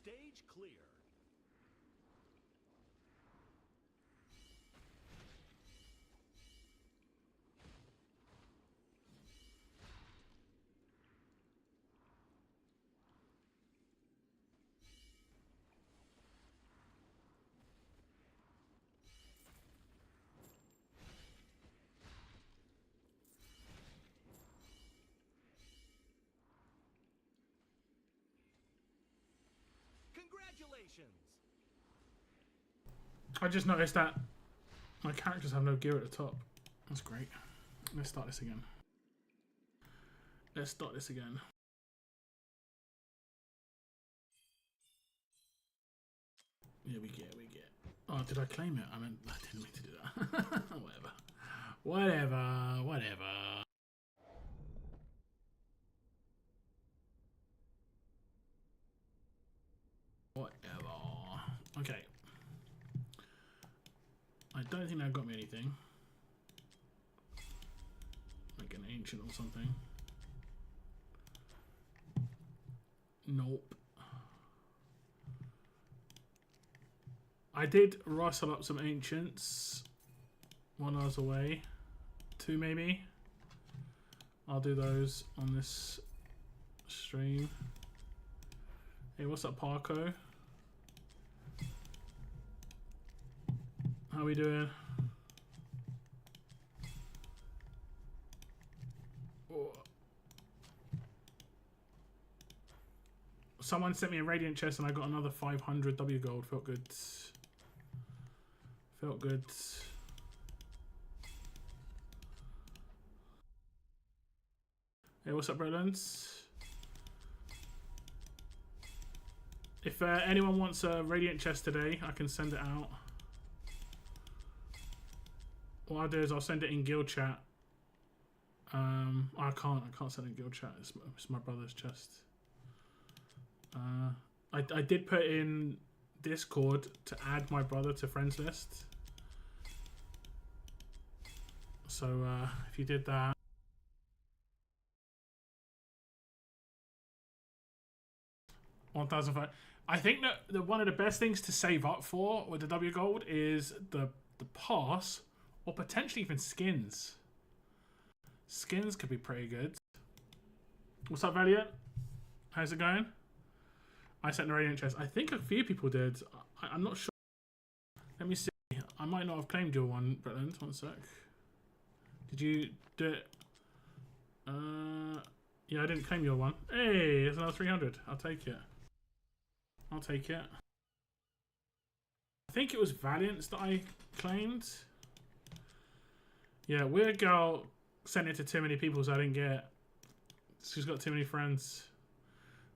Stage clear. Congratulations! I just noticed that my characters have no gear at the top. That's great. Let's start this again. Let's start this again. Yeah, we get. Oh, did I claim it? I mean, I didn't mean to do that. Whatever. Okay. I don't think that got me anything. Like an ancient or something. Nope. I did rustle up some ancients while I was away. 2 maybe. I'll do those on this stream. Hey, what's up, Parko? How we doing? Oh. Someone sent me a radiant chest and I got another 500 W gold. Felt good. Felt good. Hey, what's up, Bretlands? If anyone wants a radiant chest today, I can send it out. What I'll do is I'll send it in guild chat. I can't send it in guild chat. It's my brother's chest. I did put in Discord to add my brother to friends list. So if you did that. 1,005. I think that one of the best things to save up for with the W gold is the pass, or potentially even skins. Skins could be pretty good. What's up, Valiant? How's it going? I sent the radiant chest. I think a few people did. I'm not sure. Let me see. I might not have claimed your one, Bretland. 1 sec. Did you do it? Yeah, I didn't claim your one. Hey, there's another 300. I'll take it. I'll take it. I think it was Valiant's that I claimed. Yeah, Weird Girl sent it to too many people, so I didn't get it. She's got too many friends.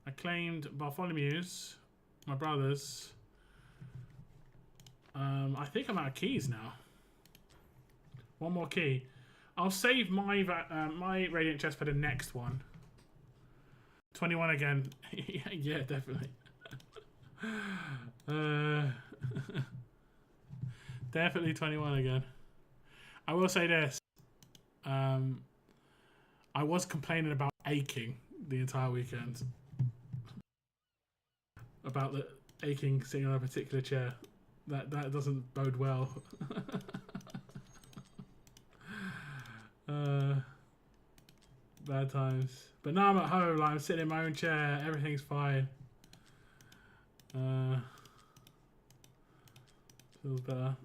I claimed Bartholomew's, my brother's. I think I'm out of keys now. 1 more key. I'll save my my radiant chest for the next one. 21 again. Yeah, definitely. Definitely 21 again. I will say this. I was complaining about aching the entire weekend. About the aching sitting on a particular chair. That doesn't bode well. Bad times. But now I'm at home, like I'm sitting in my own chair, everything's fine. Feels better.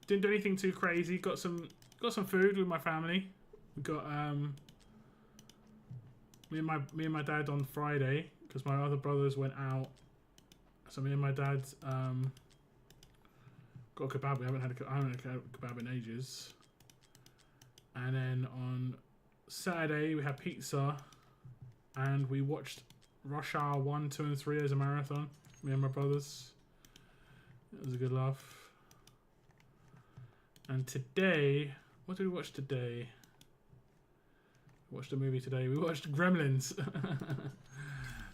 Didn't do anything too crazy. Got some food with my family. We got me and my dad on Friday because my other brothers went out. So me and my dad got a kebab. I haven't had a kebab in ages. And then on Saturday we had pizza, and we watched Rush Hour 1, 2, and 3 as a marathon. Me and my brothers. It was a good laugh. And today, what did we watch today? We watched a movie today. We watched Gremlins.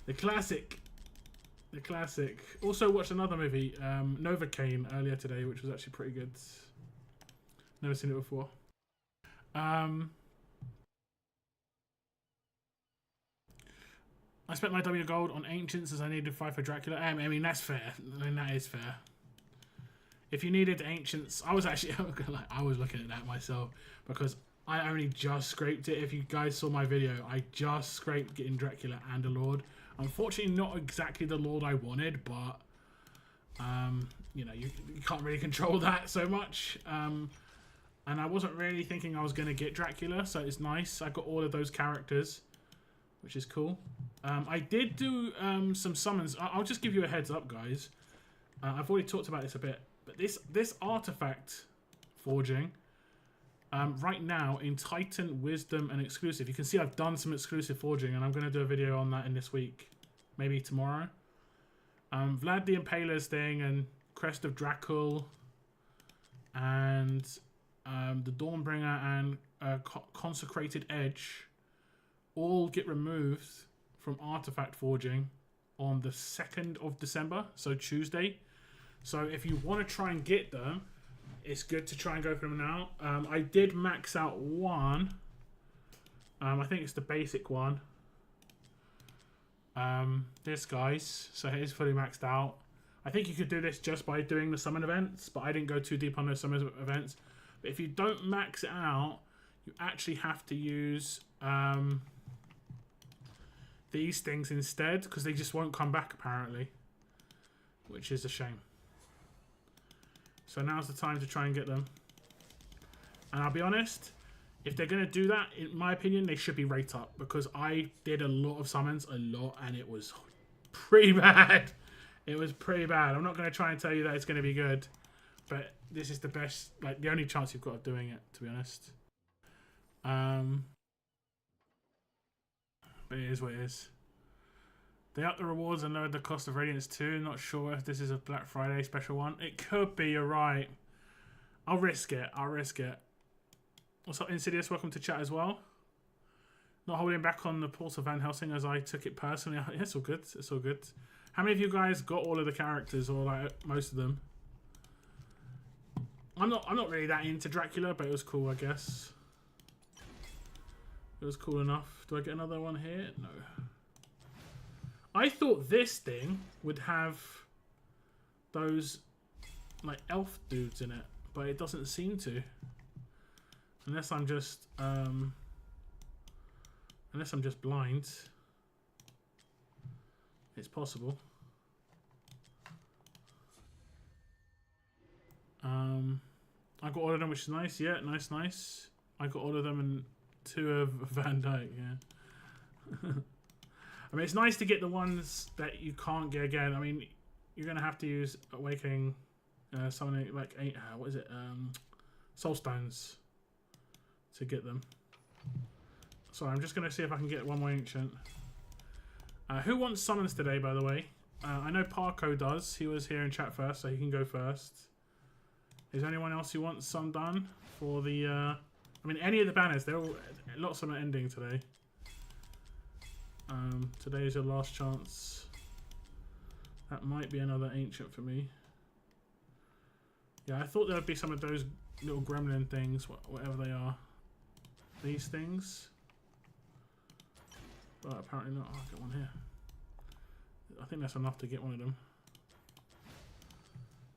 The classic. The classic. Also watched another movie, Novocaine, earlier today, which was actually pretty good. Never seen it before. I spent my W gold on Ancients as I needed 5 for Dracula. I mean, that's fair. I mean, that is fair. If you needed Ancients, I was actually, I was looking at that myself because I only just scraped it. If you guys saw my video, I just scraped getting Dracula and a Lord. Unfortunately, not exactly the Lord I wanted, but you know, you can't really control that so much. And I wasn't really thinking I was going to get Dracula, so it's nice. I got all of those characters, which is cool. I did do some summons. I'll just give you a heads up, guys. I've already talked about this a bit, but this artifact forging right now in Titan, Wisdom, and Exclusive. You can see I've done some exclusive forging, and I'm going to do a video on that in this week, maybe tomorrow. Vlad the Impaler's thing and Crest of Dracul and the Dawnbringer and Consecrated Edge all get removed from artifact forging on the 2nd of December, so Tuesday. So if you want to try and get them, it's good to try and go for them now. I did max out one. I think it's the basic one. This guy's, so it is fully maxed out. I think you could do this just by doing the summon events, but I didn't go too deep on those summon events. But if you don't max it out, you actually have to use these things instead, because they just won't come back apparently, which is a shame. So now's the time to try and get them. And I'll be honest, if they're going to do that, in my opinion, they should be rate up, because I did a lot of summons, and it was pretty bad. It was pretty bad. I'm not going to try and tell you that it's going to be good, but this is the best, like the only chance you've got of doing it, to be honest. But it is what it is. They upped the rewards and lowered the cost of Radiance too. Not sure if this is a Black Friday special one. It could be, you're right. I'll risk it. I'll risk it. What's up, Insidious? Welcome to chat as well. Not holding back on the Pulse of Van Helsing as I took it personally. Yeah, it's all good. It's all good. How many of you guys got all of the characters, or like most of them? I'm not really that into Dracula, but it was cool, I guess. It was cool enough. Do I get another one here? No. I thought this thing would have those like elf dudes in it, but it doesn't seem to. Unless I'm just blind. It's possible. I got all of them, which is nice. Yeah, nice, nice. I got all of them and 2 of Van Dyke, yeah. I mean, it's nice to get the ones that you can't get again. I mean, you're going to have to use Awakening, something like, what is it? Soul Stones to get them. So I'm just going to see if I can get one more Ancient. Who wants summons today, by the way? I know Parko does. He was here in chat first, so he can go first. Is there anyone else who wants some done for the... I mean, any of the banners. They're all, lots of them are ending today. Today is your last chance. That might be another Ancient for me. Yeah, I thought there would be some of those little gremlin things, whatever they are. These things. But apparently not. Oh, I'll get one here. I think that's enough to get one of them.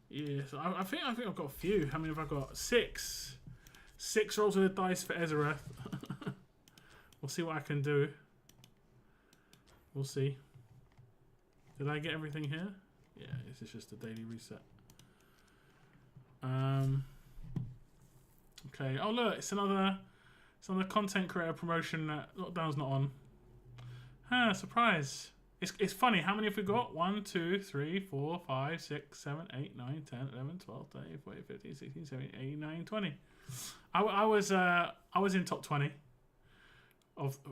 Yeah, so I think I've got a few. How many have I got? 6. 6 rolls of the dice for Ezereth. We'll see what I can do. We'll see. Did I get everything here? Yeah, this is just a daily reset. Okay. Oh look, it's another content creator promotion that Lockdown's not on. Ah, surprise. It's funny, how many have we got? 1, 2, 3, 4, 5, 6, 7, 8, 9, 10, 11, 12, 13, 14, 15, 16, 17, 18, 19, 20. I was in top 20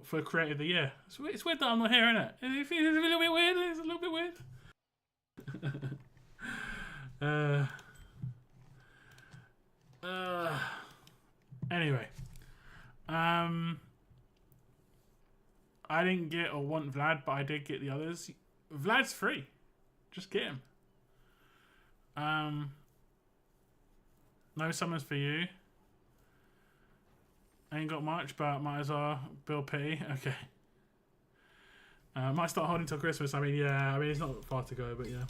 for Creator of the Year. It's weird that I'm not here, isn't it? It's a little bit weird. It's a little bit weird. Anyway, I didn't get or want Vlad, but I did get the others. Vlad's free. Just get him. No summons for you. I ain't got much, but might as well. Bill P. Okay. Might start holding till Christmas. I mean, yeah. I mean, it's not far to go, but yeah.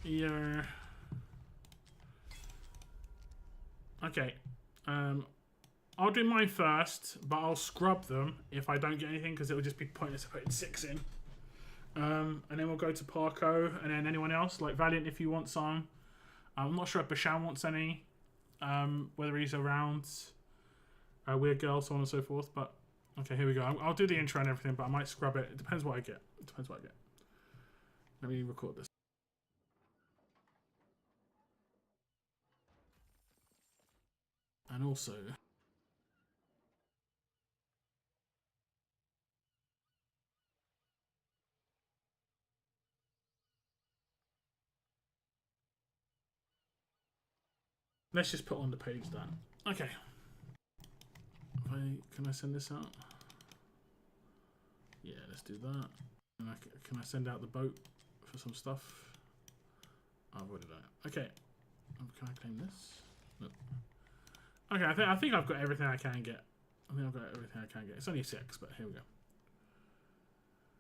Yeah. Okay. I'll do mine first, but I'll scrub them if I don't get anything because it will just be pointless putting 6 in. And then we'll go to Parco, and then anyone else like Valiant if you want some. I'm not sure if Bashan wants any. Whether he's around. Weird Girl, so on and so forth. But okay, here we go. I'll do the intro and everything, but I might scrub it. It depends what I get. It depends what I get. Let me record this. And also, let's just put on the page then. Okay. Can I send this out? Yeah, let's do that. And can I send out the boat for some stuff? I've already done it. Okay. Can I claim this? Nope. Okay, I think I've got everything I can get. I think I've got everything I can get. It's only 6, but here we go.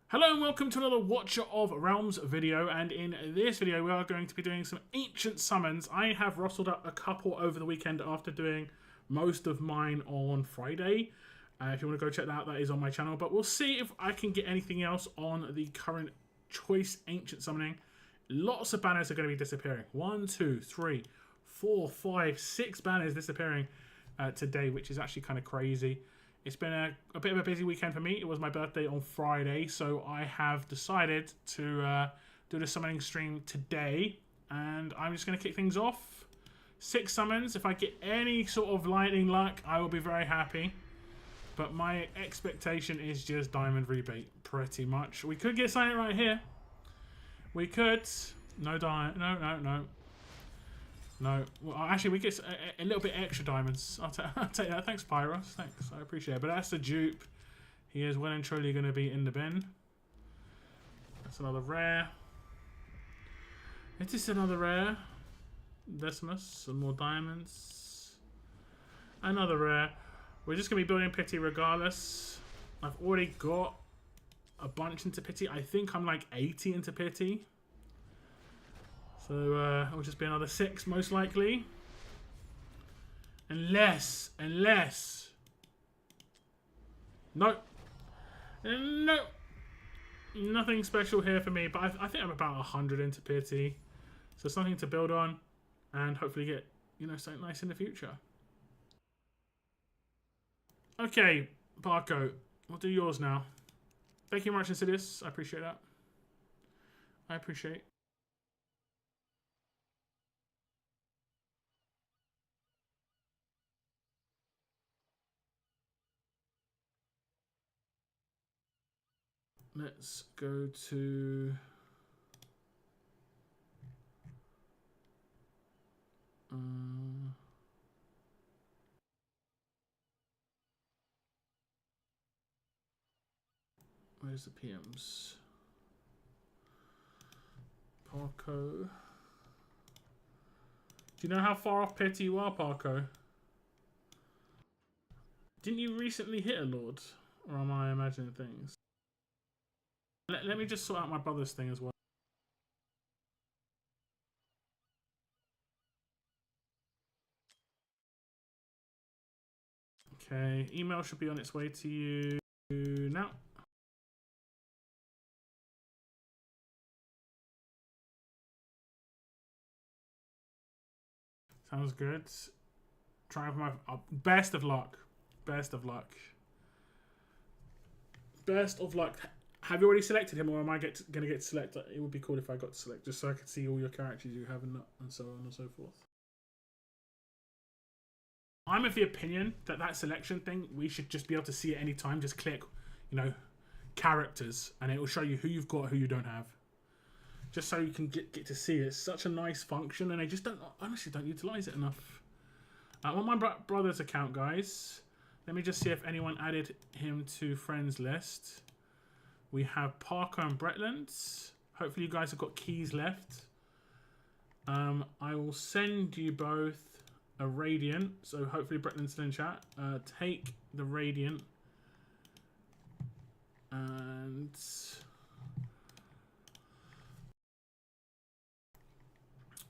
Hello and welcome to another Watcher of Realms video, and in this video we are going to be doing some ancient summons. I have rustled up a couple over the weekend after doing most of mine on Friday. If you want to go check that out, that is on my channel, but we'll see if I can get anything else on the current choice ancient summoning. Lots of banners are going to be disappearing. 1, 2, 3, 4, 5, 6 banners disappearing today, which is actually kind of crazy. It's been a bit of a busy weekend for me. It was my birthday on Friday, so I have decided to do the summoning stream today, and I'm just going to kick things off. 6 summons. If I get any sort of lightning luck, I will be very happy. But my expectation is just diamond rebate, pretty much. We could get something right here. We could. No diamond. No. No. Well, actually, we get a little bit extra diamonds. I'll take that. Thanks, Pyros. Thanks. I appreciate it. But that's the dupe. He is well and truly going to be in the bin. That's another rare. It is another rare. Decimus. Some more diamonds. Another rare. We're just going to be building pity regardless. I've already got a bunch into pity. I think I'm like 80 into pity. So it'll just be another 6 most likely. Unless. No. No. Nothing special here for me, but I think I'm about 100 into pity. So something to build on and hopefully get, you know, something nice in the future. Okay, Parco, we'll do yours now. Thank you very much, Insidious. I appreciate that. I appreciate. Let's go to... where's the PMs? Parco. Do you know how far off pity you are, Parco? Didn't you recently hit a Lord? Or am I imagining things? Let me just sort out my brother's thing as well. Okay, email should be on its way to you now. Sounds good. Try for my best of luck. Best of luck. Best of luck. Have you already selected him, or am I going to get selected? It would be cool if I got to select, just so I could see all your characters you have and so on and so forth. I'm of the opinion that that selection thing, we should just be able to see at any time. Just click, you know, characters, and it will show you who you've got, who you don't have. Just so you can get to see it. It's such a nice function, and I just honestly don't utilize it enough. I'm on my brother's account, guys. Let me just see if anyone added him to friends list. We have Parker and Bretland. Hopefully you guys have got keys left. I will send you both a Radiant. So hopefully Bretland's still in chat. Take the Radiant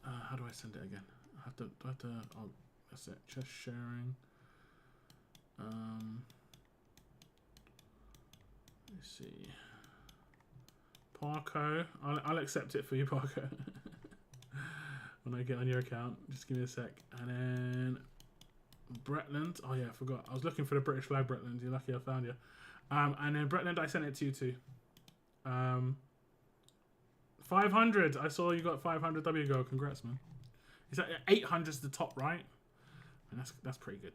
How do I send it again? I have to. Oh, that's it. Chest sharing. Let's see. Parko. I'll accept it for you, Parko. When I get on your account, just give me a sec. And then Bretland. Oh yeah, I forgot. I was looking for the British flag, Bretland. You're lucky I found you. And then Bretland, I sent it to you too. 500. I saw you got 500 W gold. Congrats, man. Is that 800 is the top right? And that's pretty good.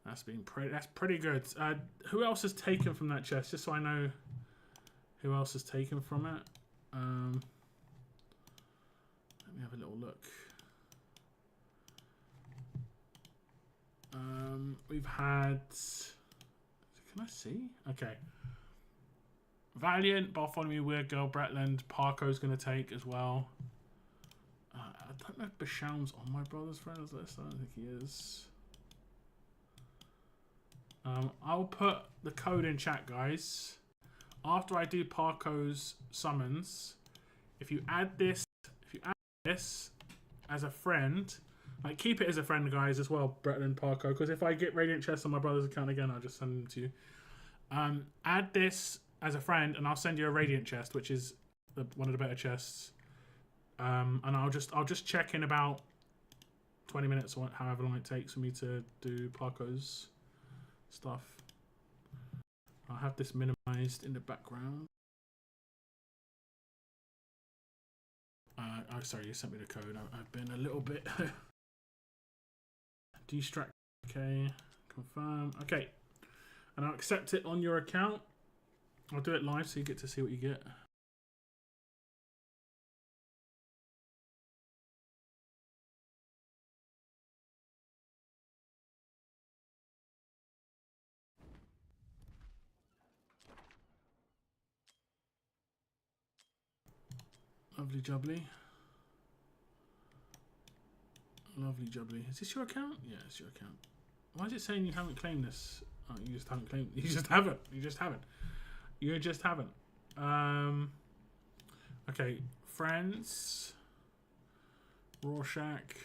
That's pretty good. Who else has taken from that chest? Just so I know who else has taken from it. Let me have a little look. We've had. Can I see? Okay. Valiant, Bartholomew, Weird Girl, Bretland, Parko's going to take as well. I don't know if Basham's on my brother's friends list. I don't think he is. I'll put the code in chat, guys. After I do Parko's summons, if you add this as a friend, like keep it as a friend, guys, as well, Bretland, Parko, because if I get Radiant Chests on my brother's account again, I'll just send them to you. Add this as a friend, and I'll send you a Radiant chest, which is one of the better chests. And I'll just check in about 20 minutes or however long it takes for me to do Parko's stuff. I'll have this minimized in the background. Oh, sorry, you sent me the code. I've been a little bit distracted. Okay, confirm. Okay, and I'll accept it on your account. I'll do it live so you get to see what you get. Lovely jubbly. Lovely jubbly. Is this your account? Yeah, it's your account. Why is it saying you haven't claimed this? Oh, you just haven't claimed. You just haven't. You just haven't. You just haven't. Okay, friends. Rorschach.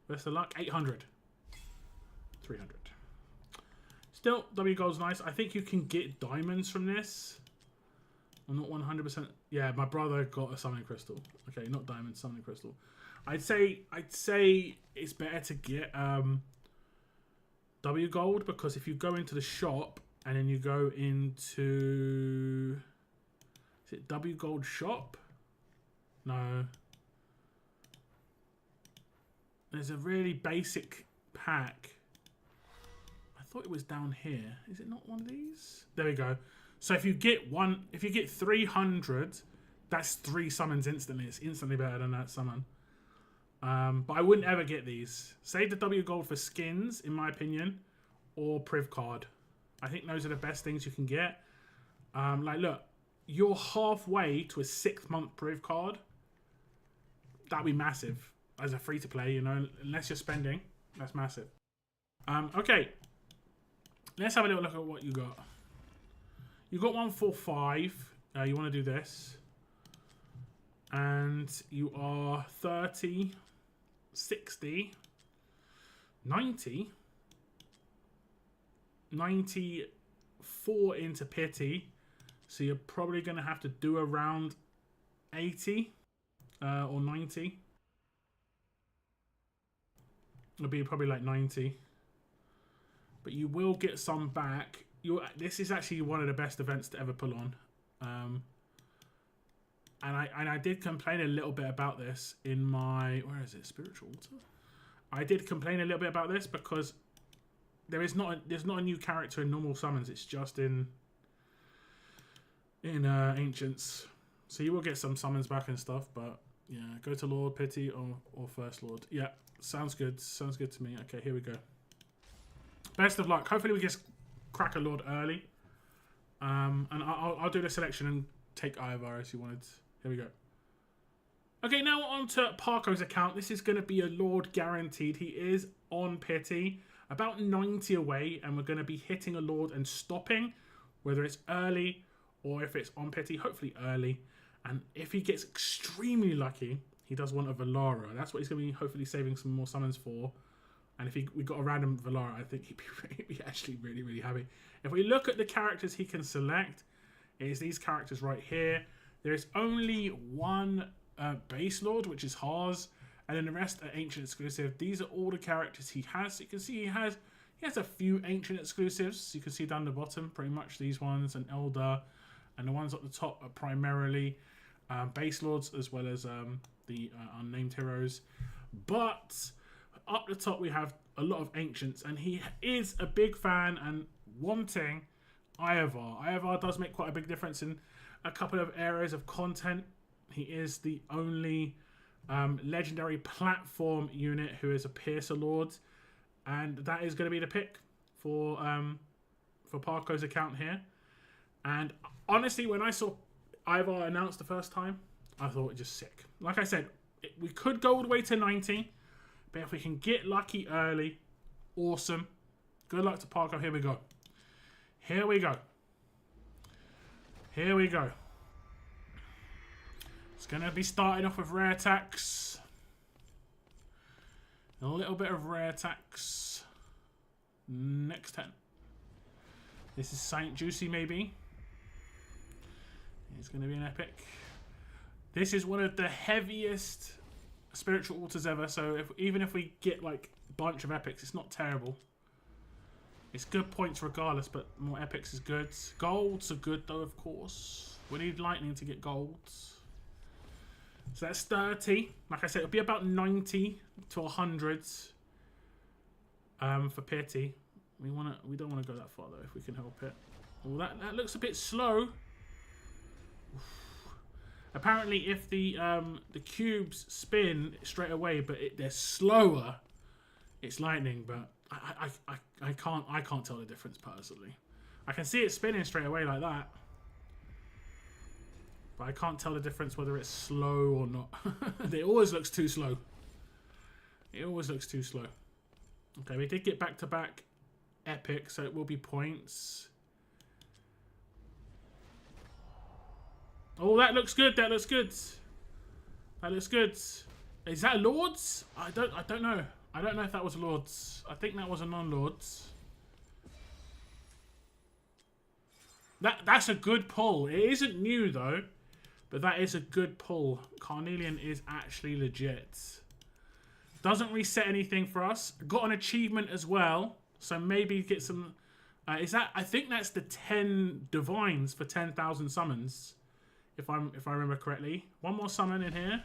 Best of luck. 800. 300. Still, W gold's nice. I think you can get diamonds from this. I'm not 100%. Yeah, my brother got a summoning crystal. Okay, not diamond, summoning crystal. I'd say it's better to get W gold, because if you go into the shop and then you go into, is it W gold shop? No. There's a really basic pack. I thought it was down here. Is it not one of these? There we go. So if you get 300, that's 3 summons instantly. It's instantly better than that summon. But I wouldn't ever get these. Save the W gold for skins, in my opinion, or Priv card. I think those are the best things you can get. Like, look, you're halfway to a 6-month Priv card. That'd be massive as a free-to-play, you know, unless you're spending. That's massive. Okay. Let's have a little look at what you got. You got 145. You want to do this. And you are 30, 60, 90, 94 into pity. So you're probably going to have to do around 80 or 90. It'll be probably like 90. But you will get some back. This is actually one of the best events to ever pull on. And I did complain a little bit about this in my, where is it, Spiritual Altar? I did complain a little bit about this because there's not a new character in normal summons. It's just in Ancients. So you will get some summons back and stuff, but yeah, go to Lord, Pity, or First Lord. Yeah, sounds good. Sounds good to me. Okay, here we go. Best of luck. Hopefully we just crack a Lord early. And I'll do the selection and take Ivar as you wanted. Here we go. Okay, now on to Parko's account. This is going to be a Lord guaranteed. He is on Pity, about 90 away, and we're going to be hitting a Lord and stopping, whether it's early or if it's on pity, hopefully early. And if he gets extremely lucky, he does want a Valara. That's what he's going to be hopefully saving some more summons for. And if we got a random Valara, I think he'd be actually really, really happy. If we look at the characters he can select, it's these characters right here. There is only one base lord, which is Haas, and then the rest are ancient exclusive. These are all the characters he has. You can see he has a few ancient exclusives. You can see down the bottom, pretty much these ones, and Elder, and the ones at the top are primarily base lords as well as the unnamed heroes. But up the top we have a lot of ancients, and he is a big fan and wanting Ivar. Ivar does make quite a big difference in a couple of areas of content. He is the only legendary platform unit who is a Piercer Lord, and that is going to be the pick for Parko's account here. And honestly, when I saw Ivar announced the first time, I thought it just sick. Like I said, we could go all the way to 90, but if we can get lucky early, awesome. Good luck to Parko. Here we go. Here we go. Here we go. It's going to be starting off with rare attacks. A little bit of rare attacks. Next 10. This is Saint Juicy, maybe. It's going to be an epic. This is one of the heaviest spiritual altars ever, so even if we get like a bunch of epics, it's not terrible. It's good points regardless, but more epics is good. Golds are good though, of course. We need lightning to get golds. So that's 30. Like I said, it'll be about 90 to 100 for pity. We don't want to go that far though, if we can help it. Oh, that looks a bit slow. Apparently, if the cubes spin straight away, but they're slower, it's lightning. But I can't tell the difference personally. I can see it spinning straight away like that, but I can't tell the difference whether it's slow or not. It always looks too slow. It always looks too slow. Okay, we did get back-to-back epic, so it will be points. Oh, that looks good. That looks good. That looks good. Is that a Lord's? I don't know. I don't know if that was a Lord's. I think that was a non-Lord's. That's a good pull. It isn't new though, but that is a good pull. Carnelian is actually legit. Doesn't reset anything for us. Got an achievement as well, so maybe get some. Is that? I think that's the 10 divines for 10,000 summons. If I remember correctly. One more summon in here.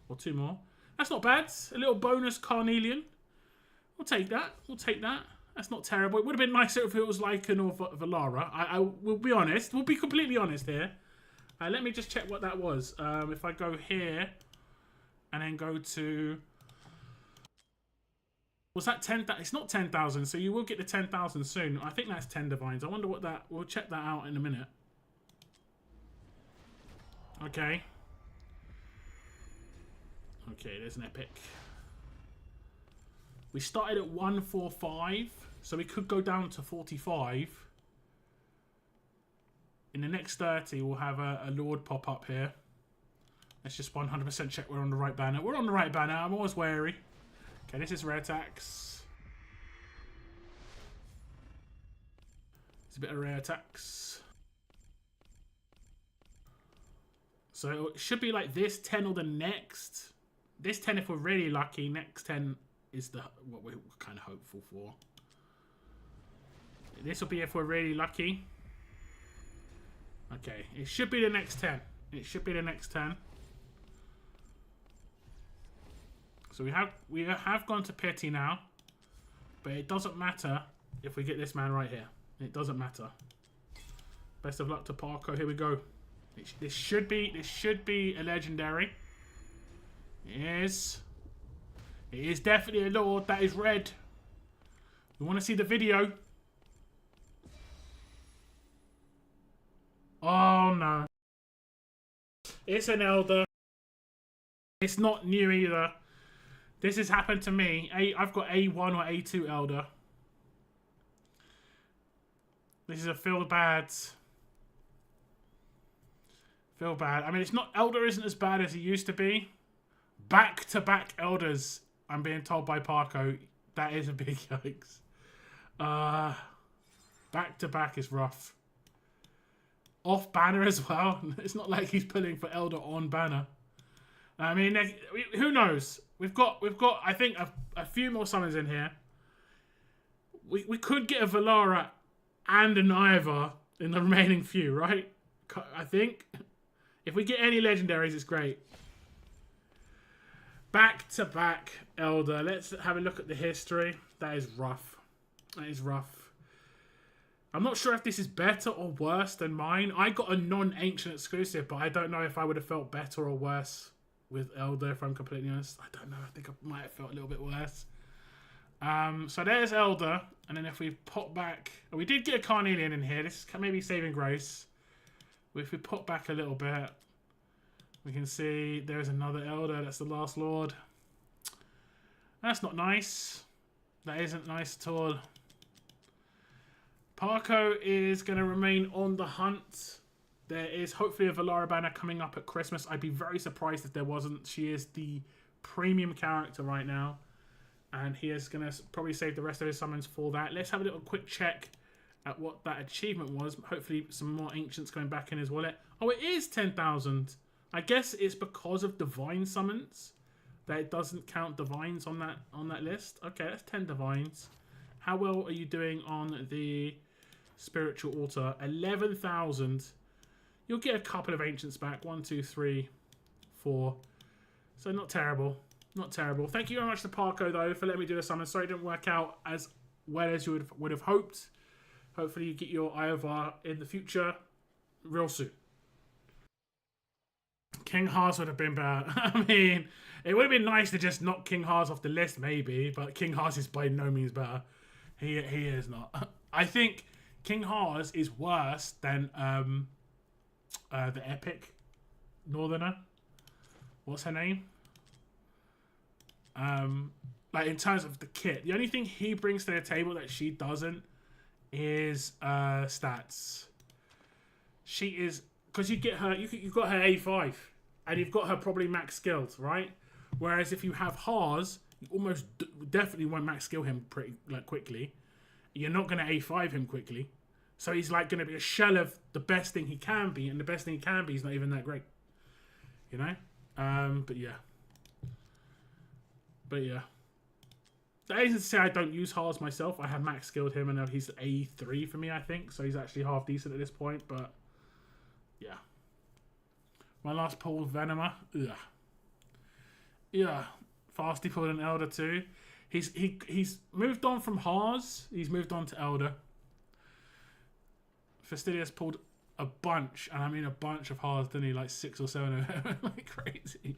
Or 2 more. That's not bad. A little bonus Carnelian. We'll take that. We'll take that. That's not terrible. It would have been nicer if it was Leikan or Valara. I will be honest. We'll be completely honest here. Let me just check what that was. If I go here and then go to... Was that 10,000? It's not 10,000, so you will get the 10,000 soon. I think that's 10 divines. I wonder what that... We'll check that out in a minute. Okay. Okay, there's an epic. We started at 145, so we could go down to 45. In the next 30, we'll have a Lord pop up here. Let's just 100% check we're on the right banner. We're on the right banner. I'm always wary. Okay, this is rare attacks. It's a bit of rare attacks. So it should be like this 10 or the next. This 10 if we're really lucky. Next 10 is what we're kind of hopeful for. This will be if we're really lucky. Okay, it should be the next 10. It should be the next 10. So we have gone to pity now, but it doesn't matter if we get this man right here. It doesn't matter. Best of luck to Parko. Here we go. This should be a legendary. It is. It is definitely a Lord. That is red. We want to see the video. Oh no. It's an Elder. It's not new either. This has happened to me. I've got A1 or A2 Elder. This is a feel bad. Feel bad. I mean, it's not... Elder isn't as bad as he used to be. Back-to-back Elders, I'm being told by Parko. That is a big yikes. Back-to-back is rough. Off banner as well. It's not like he's pulling for Elder on banner. I mean, who knows? We've got I think, a few more summons in here. We could get a Valara and an Ivar in the remaining few, right? I think. If we get any legendaries, it's great. Back-to-back Elder. Let's have a look at the history. That is rough. That is rough. I'm not sure if this is better or worse than mine. I got a non-ancient exclusive, but I don't know if I would have felt better or worse with Elder, if I'm completely honest. I don't know. I think I might have felt a little bit worse. So there's Elder. And then if we pop back... We did get a Carnelian in here. This is maybe saving grace. If we pop back a little bit, we can see there's another Elder. That's the last Lord. That's not nice. That isn't nice at all. Parko is going to remain on the hunt. There is hopefully a Valara banner coming up at Christmas. I'd be very surprised if there wasn't. She is the premium character right now. And he is going to probably save the rest of his summons for that. Let's have a little quick check at what that achievement was. Hopefully some more ancients going back in his wallet. Oh, it is 10,000. I guess it's because of divine summons that it doesn't count divines on that list. Okay, that's 10 divines. How well are you doing on the spiritual altar? 11,000. You'll get a couple of ancients back. 1, 2, 3, 4. So not terrible. Not terrible. Thank you very much to Parko, though, for letting me do the summon. Sorry it didn't work out as well as you would have hoped. Hopefully you get your Ivar in the future real soon. King Haas would have been bad. I mean, it would have been nice to just knock King Haas off the list, maybe, but King Haas is by no means better. He is not. I think King Haas is worse than the Epic Northerner. What's her name? Like in terms of the kit, the only thing he brings to the table that she doesn't is stats. She is, because you get her, you've got her A5 and you've got her probably max skilled, right? Whereas if you have Haas, you almost definitely won't max skill him pretty quickly. You're not going to A5 him quickly, so he's like going to be a shell of the best thing he can be, and the best thing he can be is not even that great, you know. But yeah. That isn't to say I don't use Haas myself. I have max skilled him and he's A3 for me, I think. So he's actually half decent at this point. But yeah. My last pull was Venomer. Ugh. Yeah. Fasty pulled an Elder too. He's moved on from Haas. He's moved on to Elder. Fastidious pulled a bunch. And I mean a bunch of Haas, didn't he? Like 6 or 7 of them. Like crazy.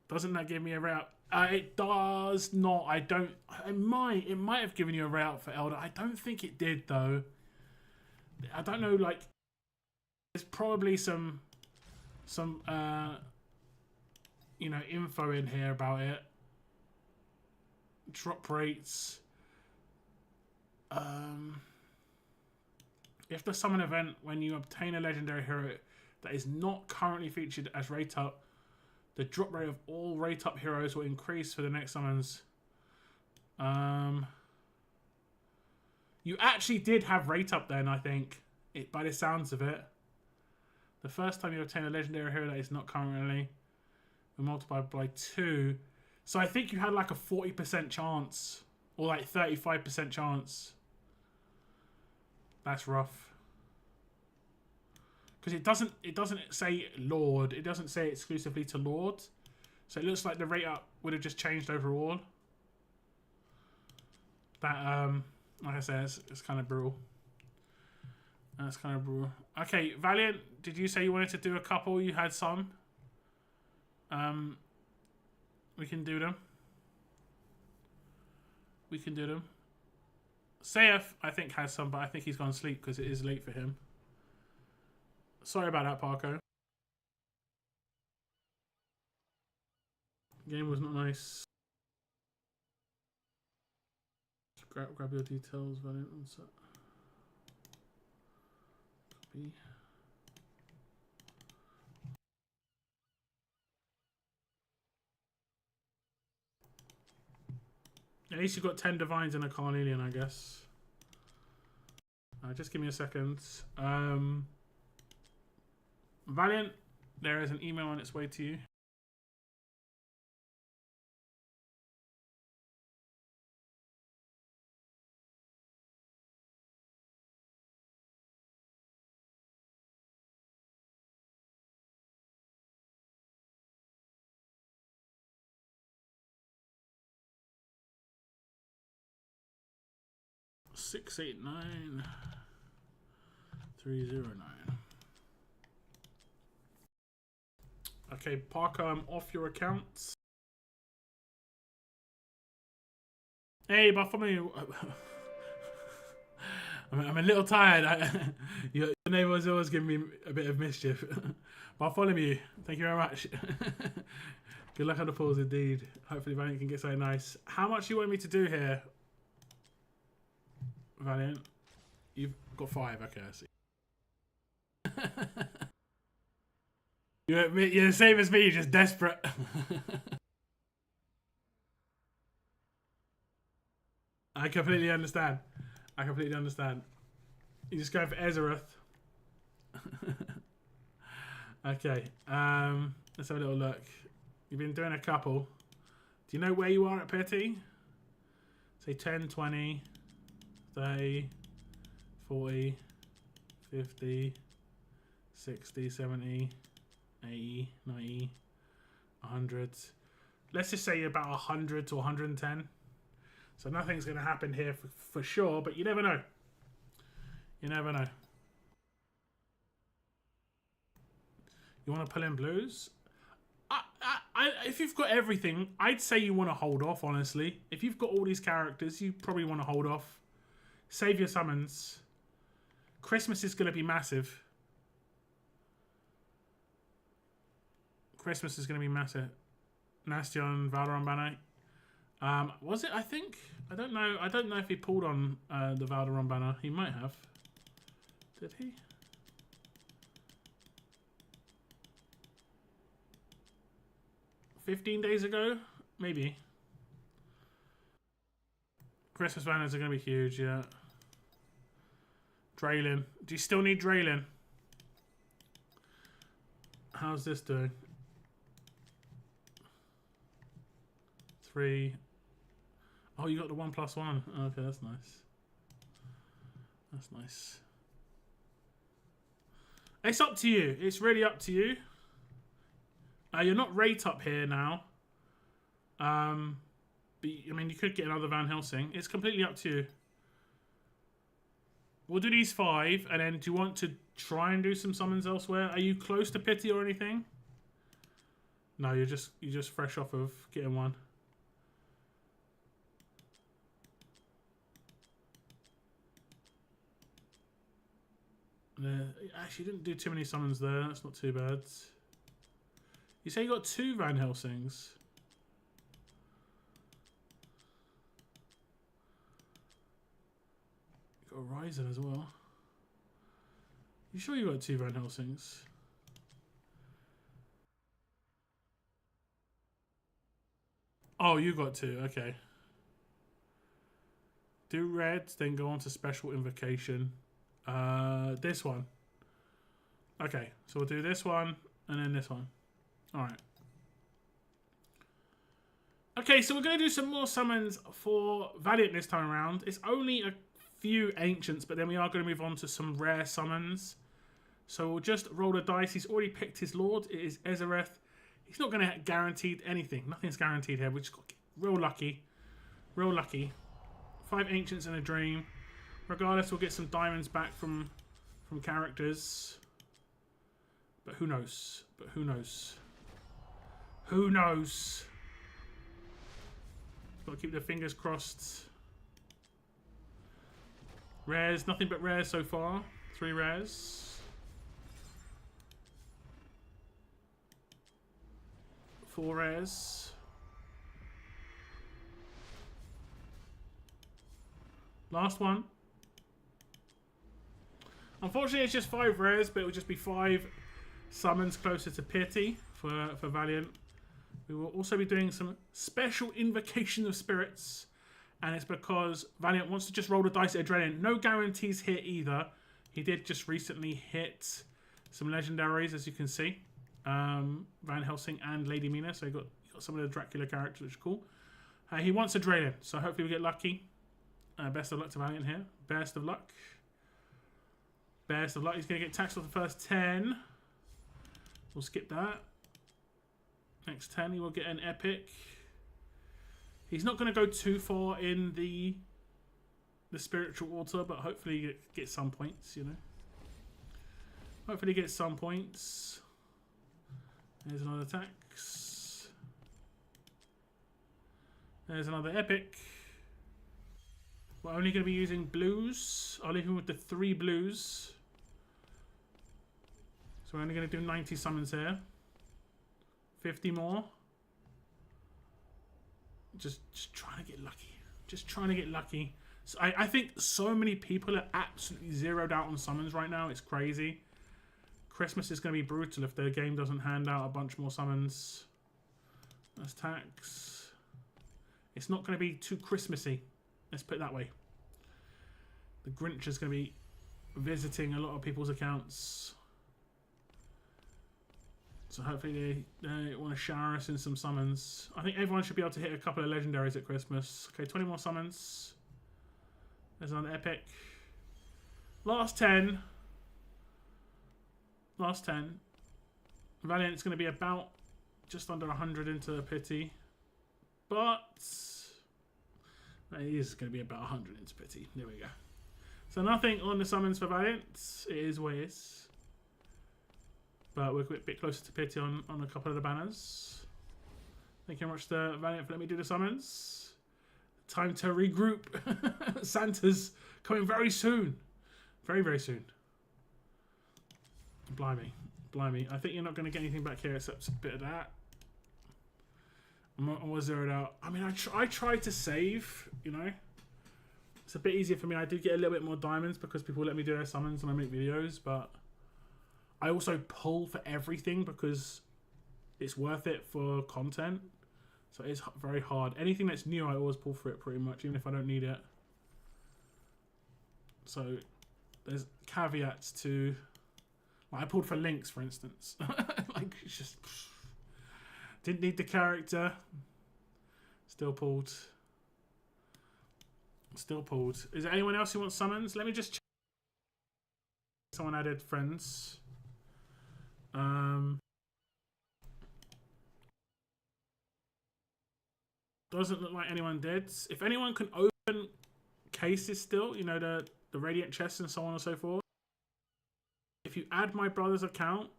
Doesn't that give me a route? It does not. I don't. It might have given you a route for Elder. I don't think it did though. I don't know. Like, there's probably some info in here about it. Drop rates. If the summon event when you obtain a legendary hero that is not currently featured as rate up, the drop rate of all rate up heroes will increase for the next summons. You actually did have rate up then, I think, by the sounds of it. The first time you obtain a legendary hero that is not currently multiplied by 2. So I think you had like a 40% chance or like 35% chance. That's rough. Because it doesn't say Lord. It doesn't say exclusively to Lord. So it looks like the rate up would have just changed overall. That like I said, it's kind of brutal. That's kind of brutal. Okay, Valiant, did you say you wanted to do a couple? You had some. We can do them. We can do them. Saif, I think, has some, but I think he's gone to sleep because it is late for him. Sorry about that, Parko. Game was not nice. grab your details, Valiant. One sec. Copy. At least you've got 10 divines and a Carnelian, I guess. Just give me a second. Valiant, there is an email on its way to you. Six eight 309. Okay, Parker, I'm off your accounts. Hey, but for me, I'm a little tired. Your neighbor was always giving me a bit of mischief. But follow me. Thank you very much. Good luck on the pools, indeed. Hopefully Valiant can get something nice. How much do you want me to do here, Valiant? You've got 5. Okay, I see. You're the same as me, just desperate. I completely understand. I completely understand. You just go for Ezereth. Okay. Let's have a little look. You've been doing a couple. Do you know where you are at Petty? Say 10, 20, 30, 40, 50, 60, 70, 80, 90, 100. Let's just say about 100 to 110. So nothing's going to happen here for sure, but you never know. You never know. You want to pull in blues? If you've got everything, I'd say you want to hold off, honestly. If you've got all these characters, you probably want to hold off. Save your summons. Christmas is going to be massive. Christmas is going to be massive. Nastion, Valderon Banner. Was it? I think. I don't know. I don't know if he pulled on the Valderon banner. He might have. Did he? $15 days ago, maybe. Christmas banners are going to be huge. Yeah. Draylin. Do you still need Draylin? How's this doing? 3. Oh, you got the 1+1. Okay, that's nice. That's nice. It's up to you. It's really up to you. You're not rate up here now. But, I mean, you could get another Van Helsing. It's completely up to you. We'll do these 5, and then do you want to try and do some summons elsewhere? Are you close to Pity or anything? No, you're just fresh off of getting one. Actually, you didn't do too many summons there. That's not too bad. You say you got 2 Van Helsings. You got a Ryzen as well. You sure you got 2 Van Helsings? Oh, you got 2. Okay. Do reds, then go on to special invocation. This one. Okay, so we'll do this one and then this one. Alright. Okay, so we're going to do some more summons for Valiant this time around. It's only a few ancients, but then we are going to move on to some rare summons. So we'll just roll the dice. He's already picked his lord. It is Ezereth. He's not going to guarantee anything. Nothing's guaranteed here. We just got to get real lucky. Real lucky. 5 ancients and a dream. Regardless, we'll get some diamonds back from characters. But who knows? But who knows? Who knows? Got to keep the fingers crossed. Rares, nothing but rares so far. 3 rares. 4 rares. Last one. Unfortunately, it's just 5 rares, but it will just be 5 summons closer to Pity for Valiant. We will also be doing some special Invocation of Spirits. And it's because Valiant wants to just roll the dice at Adrenaline. No guarantees here either. He did just recently hit some legendaries, as you can see. Van Helsing and Lady Mina. So he got some of the Dracula characters, which is cool. He wants Adrenaline, so hopefully we get lucky. Best of luck to Valiant here. Best of luck. Best of luck. He's going to get taxed off the first 10. We'll skip that. Next 10, he will get an epic. He's not going to go too far in the spiritual altar, but hopefully get some points, you know. Hopefully get some points. There's another tax. There's another epic. We're only going to be using blues. I'll leave him with the 3 blues. So we're only going to do 90 summons here. 50 more. Just trying to get lucky. Just trying to get lucky. So I think so many people are absolutely zeroed out on summons right now. It's crazy. Christmas is going to be brutal if the game doesn't hand out a bunch more summons. That's tax. It's not going to be too Christmassy. Let's put it that way. The Grinch is going to be visiting a lot of people's accounts. So hopefully they want to shower us in some summons. I think everyone should be able to hit a couple of legendaries at Christmas. Okay, 20 more summons. There's another epic. Last 10. Last 10. Valiant's going to be about just under 100 into Pity. But it is going to be about 100 into Pity. There we go. So nothing on the summons for Valiant. It is what it is. But we're a bit closer to Pity on a couple of the banners. Thank you very much to Valiant for letting me do the summons. Time to regroup. Santa's coming very soon. Very, very soon. Blimey. Blimey. I think you're not going to get anything back here except a bit of that. I was zeroed out. I mean, I tried to save, you know. It's a bit easier for me. I do get a little bit more diamonds because people let me do their summons and I make videos, but I also pull for everything because it's worth it for content. So it's very hard. Anything that's new, I always pull for it pretty much, even if I don't need it. So there's caveats to... Like I pulled for Lynx, for instance. Like, it's just... Didn't need the character. Still pulled. Still pulled. Is there anyone else who wants summons? Let me just check. Someone added friends. Doesn't look like anyone did. If anyone can open cases still, you know, the Radiant chests and so on and so forth. If you add my brother's account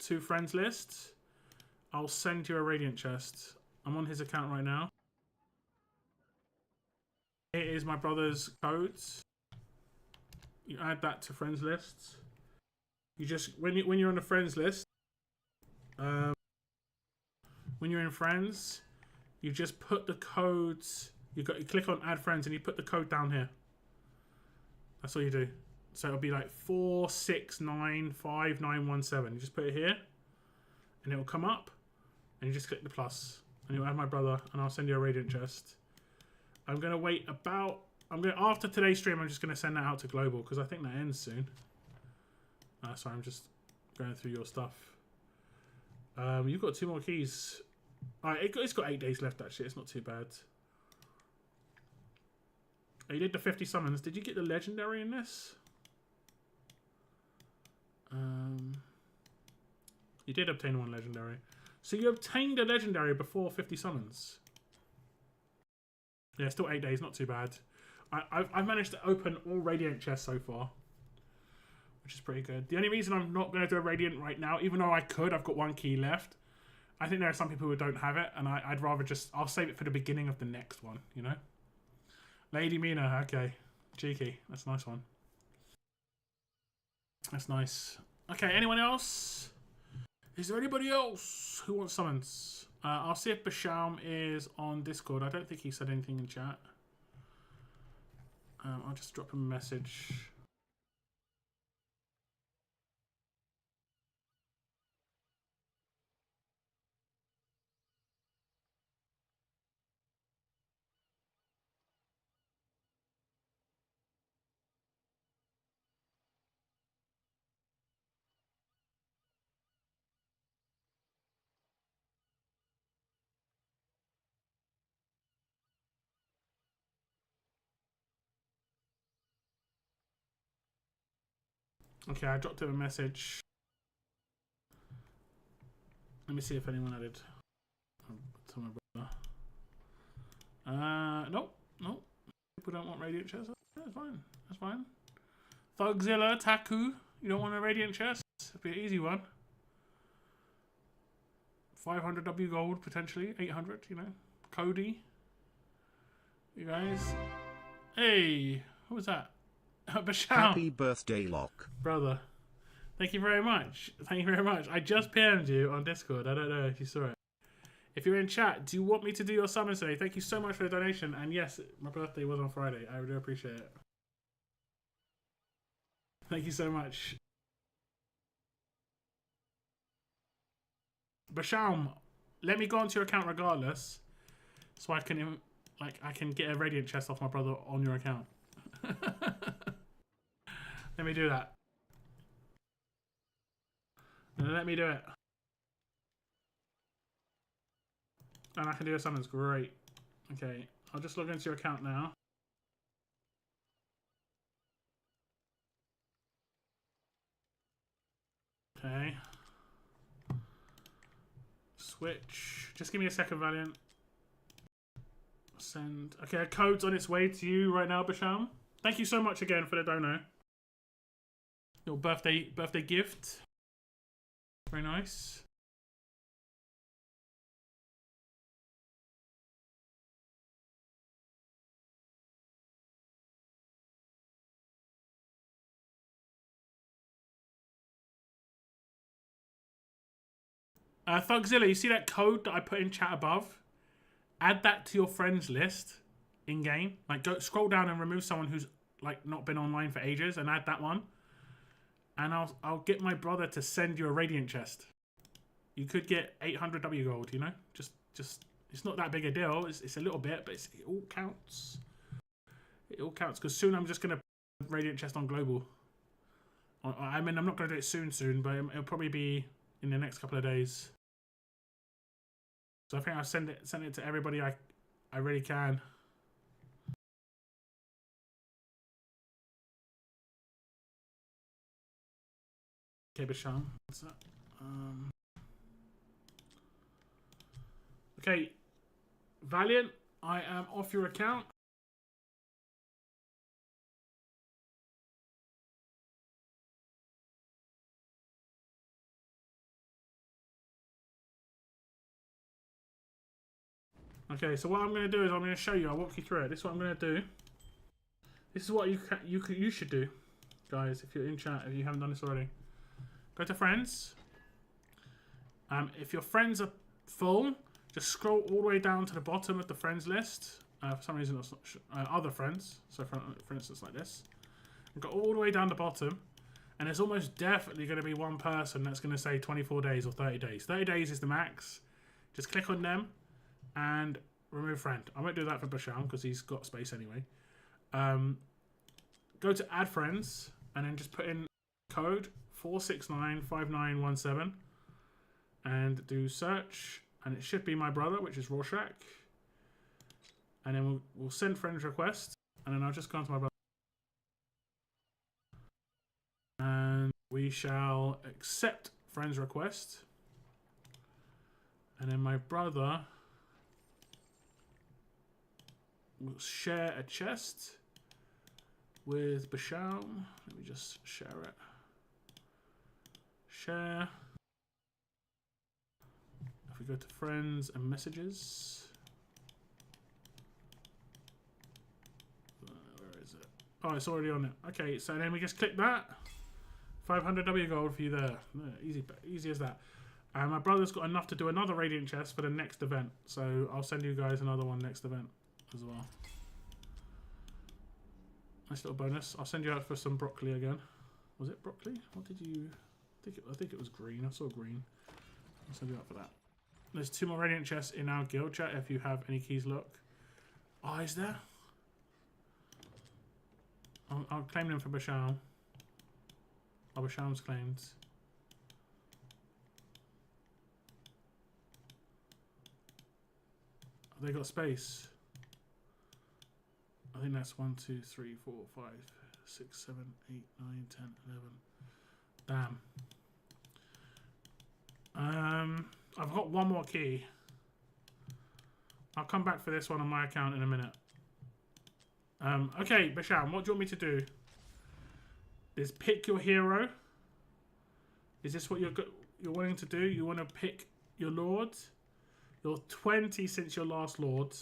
to friends list, I'll send you a Radiant chest. I'm on his account right now. Here is my brother's codes. You add that to friends lists. You just when you're on the friends list, when you're in friends, you just put the codes. You click on add friends and you put the code down here. That's all you do. So it'll be like 4695917. You just put it here, and it will come up, and you just click the plus, and you'll add my brother, and I'll send you a Radiant chest. I'm gonna wait about. After today's stream, I'm just gonna send that out to global because I think that ends soon. Sorry, I'm just going through your stuff. You've got 2 more keys. Alright, it's got 8 days left actually. It's not too bad. Oh, you did the 50 summons. Did you get the legendary in this? You did obtain 1 legendary. So you obtained a legendary before 50 summons. Yeah, still 8 days. Not too bad. I've managed to open all Radiant chests so far, which is pretty good. The only reason I'm not going to do a Radiant right now, even though I could, I've got 1 key left. I think there are some people who don't have it, and I'd rather I'll save it for the beginning of the next one, you know? Lady Mina, okay. Cheeky. That's a nice one. That's nice. Okay, anyone else? Is there anybody else who wants summons? I'll see if Basham is on Discord. I don't think he said anything in chat. I'll just drop him a message. Okay, I dropped him a message. Let me see if anyone added to my brother. Nope, nope. People don't want radiant chest. That's fine. That's fine. Thugzilla, Taku, you don't want a radiant chest? It'd be an easy one. 500 W gold potentially, 800. You know, Cody. You guys. Hey, who was that? Bashal. Happy birthday, Locke. Brother. Thank you very much. Thank you very much. I just PM'd you on Discord. I don't know if you saw it. If you're in chat, do you want me to do your summon today? Thank you so much for the donation. And yes, my birthday was on Friday. I really appreciate it. Thank you so much. Basham, let me go onto your account regardless, so I can get a radiant chest off my brother on your account. Let me do that. Let me do it. And I can do a summons. Great. Okay, I'll just log into your account now. Okay. Switch. Just give me a second, Valiant. Send. Okay, a code's on its way to you right now, Basham. Thank you so much again for the dono. Your birthday gift. Very nice. Thugzilla, you see that code that I put in chat above? Add that to your friends list in game. Like, go scroll down and remove someone who's like not been online for ages, and add that one. And I'll get my brother to send you a radiant chest. You could get 800 W gold. You know, just it's not that big a deal. It's a little bit, but it all counts. It all counts because soon I'm just gonna radiant chest on global. I mean, I'm not gonna do it soon, but it'll probably be in the next couple of days. So I think I'll send it to everybody I really can. Okay, Basham. What's that? Okay, Valiant, I am off your account. Okay, so what I'm going to do is I'm going to show you. I'll walk you through it. This is what I'm going to do. This is what you should do, guys. If you're in chat, if you haven't done this already, go to friends. If your friends are full, just scroll all the way down to the bottom of the friends list. For some reason, it's not other friends. So for instance, like this, and go all the way down the bottom. And there's almost definitely going to be one person that's going to say 24 days or 30 days. 30 days is the max. Just click on them and remove friend. I won't do that for Basham because he's got space anyway. Go to add friends and then just put in code 4695917 and do search, and it should be my brother, which is Rorschach. And then we'll send friends request, and then I'll just go onto my brother. And we shall accept friends request. And then my brother will share a chest with Basham. Let me just share it. Share. If we go to friends and messages. Where is it? Oh, it's already on it. Okay, so then we just click that. 500 W gold for you there. Easy as that. And my brother's got enough to do another radiant chest for the next event. So I'll send you guys another one next event as well. Nice little bonus. I'll send you out for some broccoli again. Was it broccoli? What did you... I think it was green. I saw green. I'll send you out for that. There's 2 more Radiant chests in our guild chat if you have any keys, look. Oh, is there? I'll claim them for Basham. Oh, Basham's claimed. Oh, they got space. I think that's 1, 2, 3, 4, 5, 6, 7, 8, 9, 10, 11. Damn. I've got 1 more key. I'll come back for this one on my account in a minute. Okay, Basham, what do you want me to do? Is pick your hero. Is this what you're wanting to do? You want to pick your lord? You're 20 since your last lord.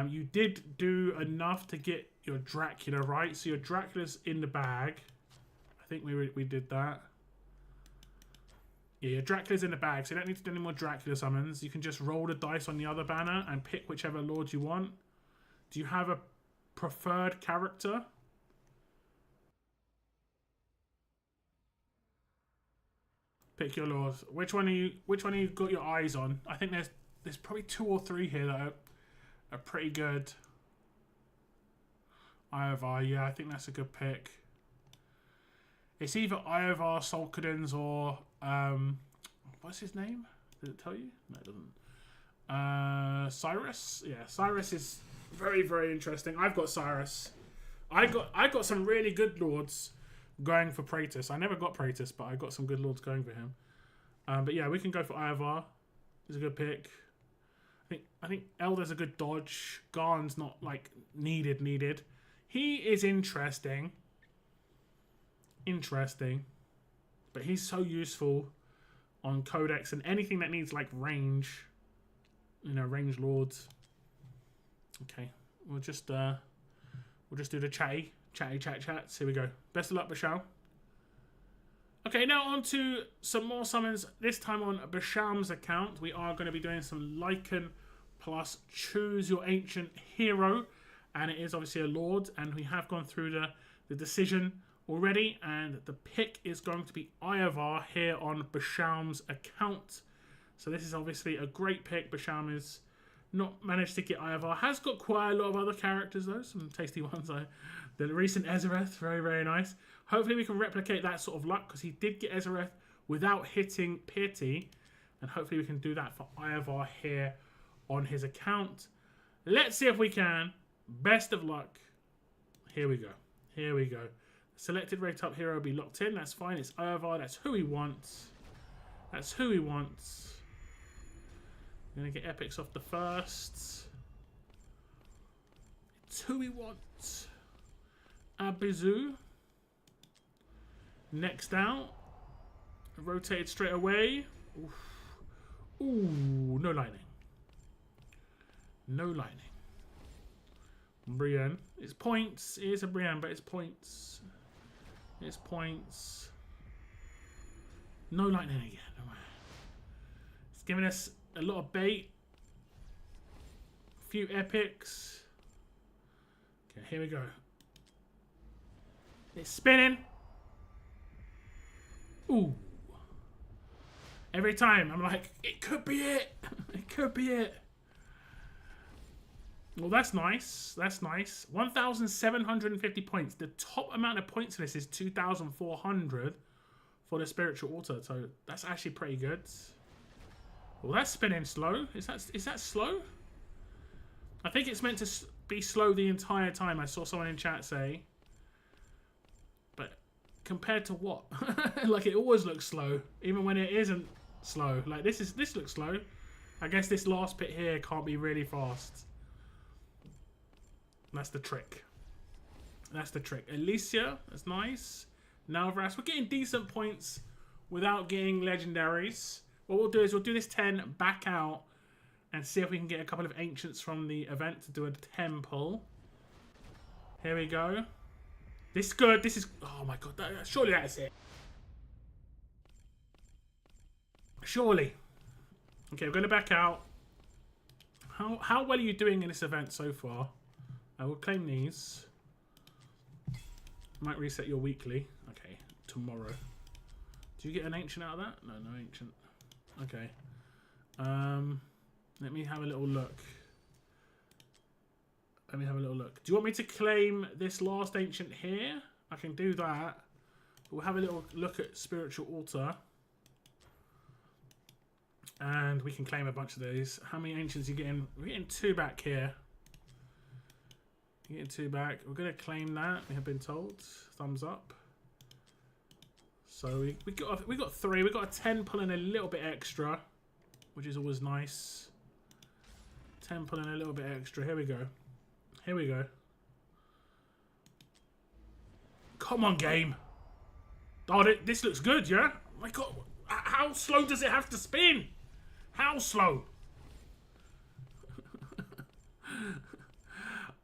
You did do enough to get your Dracula right. So your Dracula's in the bag. I think we did that. Yeah, your Dracula's in the bag, so you don't need to do any more Dracula summons. You can just roll the dice on the other banner and pick whichever lord you want. Do you have a preferred character? Pick your lord. Which one are you got your eyes on? I think there's probably 2 or 3 here that are pretty good. Iovar, yeah, I think that's a good pick. It's either Iovar, Solkadins, or what's his name? Did it tell you? No, it doesn't. Cyrus? Yeah, Cyrus is very, very interesting. I've got Cyrus. I got some really good lords going for Praetus. I never got Praetus, but I got some good lords going for him. But yeah, we can go for Iovar. He's a good pick. I think Elder's a good dodge. Garn's not like needed. He is interesting. But he's so useful on Codex and anything that needs like range. You know, range lords. Okay, we'll just do the chatty. Here we go. Best of luck, Basham. Okay, now on to some more summons. This time on Basham's account, we are going to be doing some Leikan plus choose your ancient hero, and it is obviously a lord. And we have gone through the decision already, and the pick is going to be Iovar here on Basham's account. So this is obviously a great pick. Basham is not managed to get Iovar. Has got quite a lot of other characters though, some tasty ones. The recent Ezereth, very, very nice. Hopefully we can replicate that sort of luck, because he did get Ezereth without hitting Piety, and hopefully we can do that for Iovar here on his account. Let's see if we can. Best of luck. Here we go. Selected rate up hero will be locked in. That's fine. It's Iovar. That's who he wants. I'm going to get epics off the first. It's who he wants. Abizu. Next out. Rotated straight away. Ooh, no lightning. Brienne. It's points. It is a Brienne, but it's points. No lightning again. It's giving us a lot of bait. A few epics. Okay, here we go. It's spinning. Ooh. Every time I'm like, it could be it. It could be it. Well, that's nice. 1,750 points. The top amount of points for this is 2,400 for the spiritual altar. So that's actually pretty good. Well, that's spinning slow. Is that slow? I think it's meant to be slow the entire time. I saw someone in chat say. But compared to what? Like, it always looks slow, even when it isn't slow. Like, this looks slow. I guess this last bit here can't be really fast. That's the trick. Alicia, that's nice. Nalvras, we're getting decent points without getting legendaries. What we'll do is we'll do this 10 back out and see if we can get a couple of ancients from the event to do a temple. Here we go. This is good. This is... Oh my god. Surely that's it. Surely. Okay, we're going to back out. How well are you doing in this event so far? I will claim these. Might reset your weekly. Okay, tomorrow. Do you get an ancient out of that? No, no ancient. Okay. Let me have a little look. Let me have a little look. Do you want me to claim this last ancient here? I can do that. We'll have a little look at spiritual altar. And we can claim a bunch of these. How many ancients are you getting? We're getting 2 back here. You're getting 2 back. We're going to claim that. We have been told. Thumbs up. So we got 3. We got a 10 pulling a little bit extra, which is always nice. 10 pulling a little bit extra. Here we go. Here we go. Come on, game. Oh, this looks good, yeah? My God, how slow does it have to spin? How slow?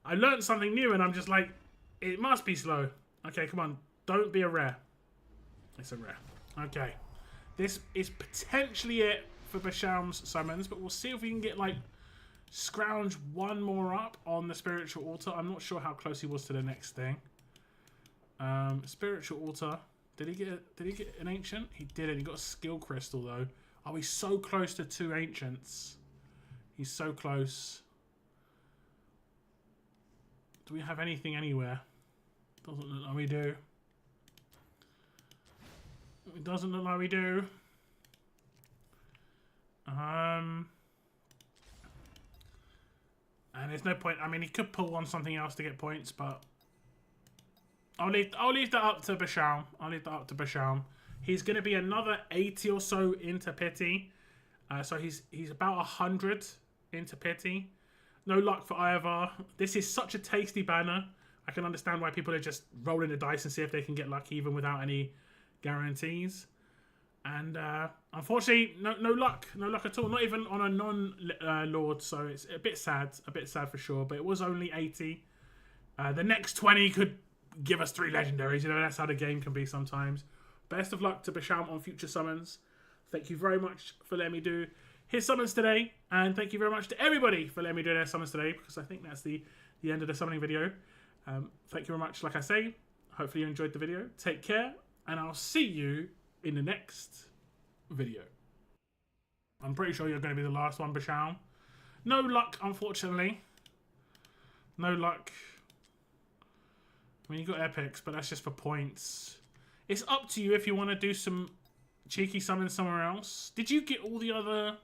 I learned something new and I'm just like, it must be slow. Okay, come on. Don't be a rare. It's a rare. Okay. This is potentially it for Bashalm's summons, but we'll see if we can get, like, scrounge 1 more up on the spiritual altar. I'm not sure how close he was to the next thing. Spiritual altar. Did he get an ancient? He didn't. He got a skill crystal though. Oh, he's so close to 2 ancients. He's so close. Do we have anything anywhere? Doesn't look like we do. It doesn't look like we do. And there's no point. I mean, he could pull on something else to get points, but I'll leave that up to Bashalm. I'll leave that up to Bashalm. He's going to be another 80 or so into pity. So he's about 100 into pity. No luck for either. This is such a tasty banner. I can understand why people are just rolling the dice and see if they can get lucky even without any guarantees. And unfortunately, no luck. No luck at all. Not even on a non-lord. So it's a bit sad. A bit sad for sure. But it was only 80. The next 20 could give us 3 legendaries. You know, that's how the game can be sometimes. Best of luck to Bashalm on future summons. Thank you very much for letting me do his summons today. And thank you very much to everybody for letting me do their summons today, because I think that's the end of the summoning video. Thank you very much, like I say. Hopefully you enjoyed the video. Take care, and I'll see you in the next video. I'm pretty sure you're going to be the last one, Bashalm. No luck, unfortunately. No luck. I mean, you got epics, but that's just for points. It's up to you if you want to do some cheeky summons somewhere else. Did you get all the other...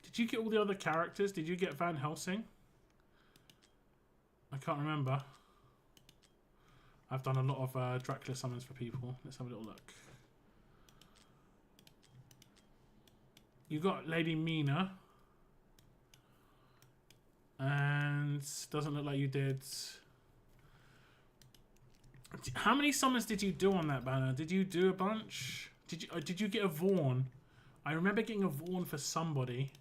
Did you get all the other characters? Did you get Van Helsing? I can't remember. I've done a lot of Dracula summons for people. Let's have a little look. You got Lady Mina. And doesn't look like you did... How many summons did you do on that banner? Did you do a bunch? Did you get a Vaughn? I remember getting a Vaughn for somebody.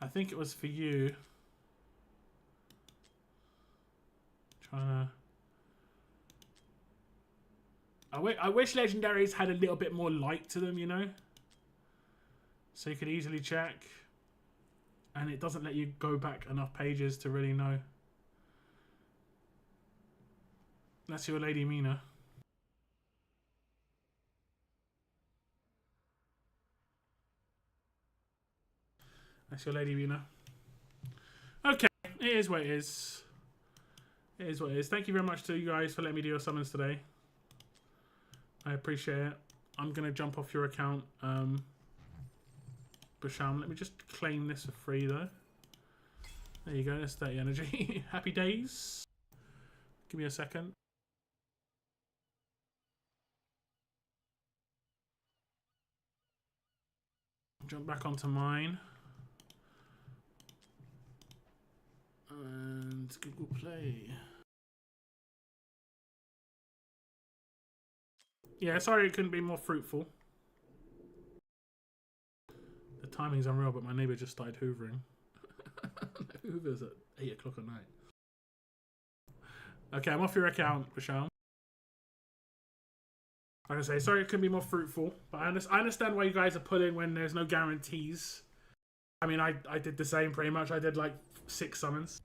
I think it was for you. Trying to... I wish legendaries had a little bit more light to them, you know? So you could easily check. And it doesn't let you go back enough pages to really know. That's your Lady Mina. That's your Lady Mina. Okay, it is what it is. It is what it is. Thank you very much to you guys for letting me do your summons today. I appreciate it. I'm going to jump off your account. Bashalm, let me just claim this for free though. There you go, that's 30 energy. Happy days. Give me a second. Jump back onto mine. And Google Play. Yeah, sorry it couldn't be more fruitful. The timing's unreal, but my neighbour just started hoovering. Hoovers at 8 o'clock at night. Okay, I'm off your account, Bashalm. Like I say, sorry it couldn't be more fruitful, but I understand why you guys are pulling when there's no guarantees. I mean, I did the same pretty much. I did like 6 summons.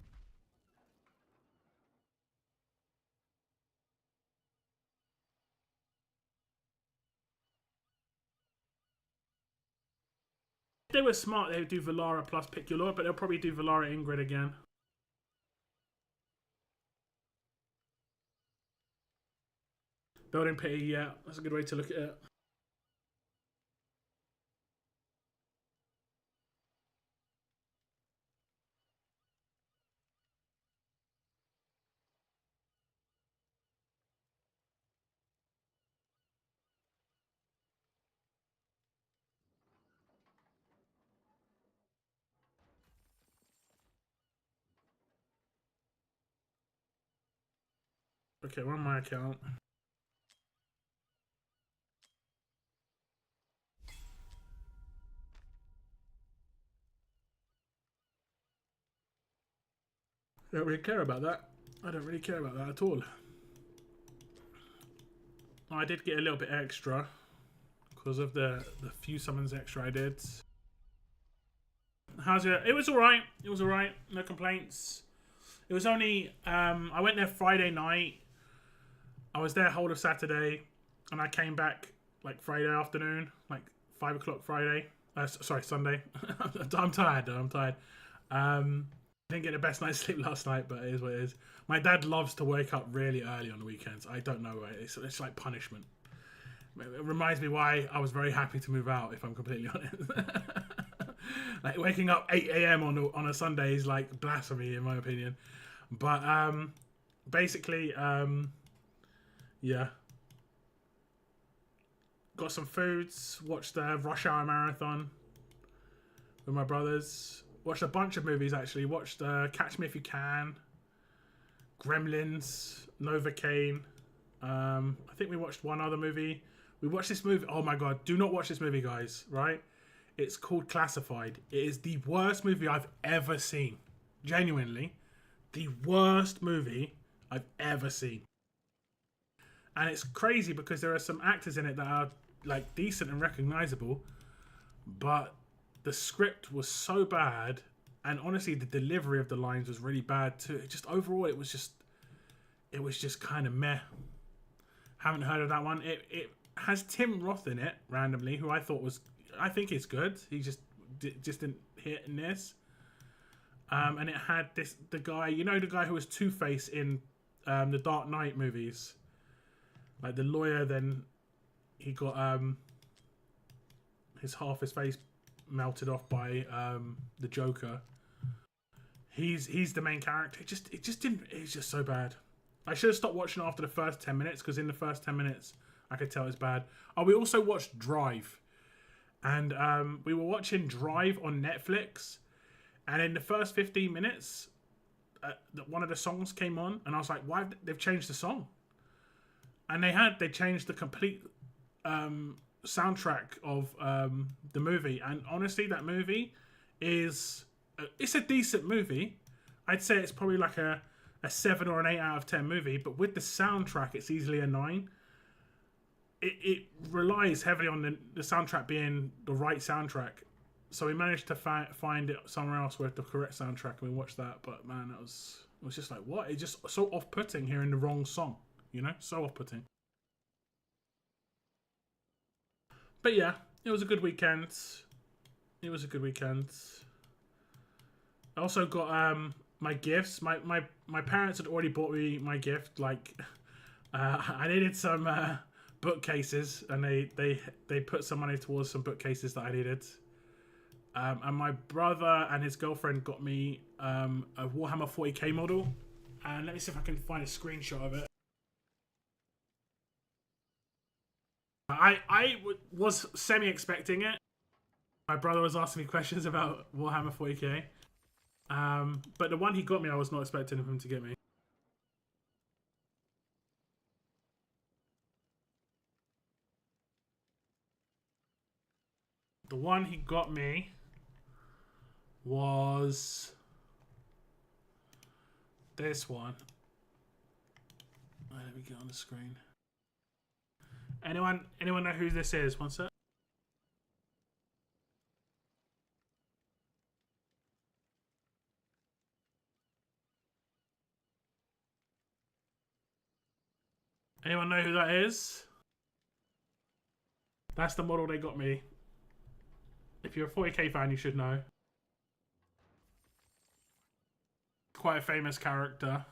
they were smart, they would do Valara plus Pick Your Lord, but they'll probably do Valara Ingrid again. Building pity, yeah, that's a good way to look at it. Okay, we're on my account. I don't really care about that. I don't really care about that at all. I did get a little bit extra because of the few summons extra I did. How's it? It was alright. It was alright. No complaints. It was only... I went there Friday night. I was there whole of Saturday. And I came back like Friday afternoon. Like 5 o'clock Friday. Sorry, Sunday. I'm tired though. I'm tired. Didn't get the best night's sleep last night, but it is what it is. My dad loves to wake up really early on the weekends. I don't know why. It's like punishment. It reminds me why I was very happy to move out, if I'm completely honest. Like waking up 8 a.m. on a Sunday is like blasphemy in my opinion. But basically, yeah. Got some foods. Watched the Rush Hour Marathon with my brothers. Watched a bunch of movies actually. Watched Catch Me If You Can, Gremlins, Novocaine. I think we watched one other movie. We watched this movie. Oh my god, do not watch this movie, guys. Right? It's called Classified. It is the worst movie I've ever seen. Genuinely, the worst movie I've ever seen. And it's crazy because there are some actors in it that are like decent and recognizable, but the script was so bad, and honestly, the delivery of the lines was really bad too. It just overall, it was just kind of meh. Haven't heard of that one. It has Tim Roth in it randomly, who I think is good. He just didn't hit in this. And it had the guy who was Two-Face in the Dark Knight movies, like the lawyer. Then he got his face melted off by the Joker. He's the main character. It just didn't. It's just so bad. I should have stopped watching after the first 10 minutes because in the first 10 minutes I could tell it's bad. Oh, we also watched Drive, and we were watching Drive on Netflix, and in the first 15 minutes, one of the songs came on, and I was like, "Why they've changed the song?" And they changed the complete soundtrack of the movie. And honestly, that movie is it's a decent movie. I'd say it's probably like a 7 or an 8 out of 10 movie, but with the soundtrack it's easily a 9. It relies heavily on the soundtrack being the right soundtrack, so we managed to find it somewhere else with the correct soundtrack, and we watched that. But man, it was just like, what? It's just so off-putting hearing the wrong song, so off-putting. But yeah, it was a good weekend. I also got my gifts. My parents had already bought me my gift. Like I needed some bookcases, and they put some money towards some bookcases that I needed. And my brother and his girlfriend got me a Warhammer 40k model. And let me see if I can find a screenshot of it. I was semi-expecting it. My brother was asking me questions about Warhammer 40k. But the one he got me, I was not expecting him to get me. The one he got me was this one. Let me get on the screen. Anyone know who this is? One sec. Anyone know who that is? That's the model they got me. If you're a 40k fan, you should know. Quite a famous character.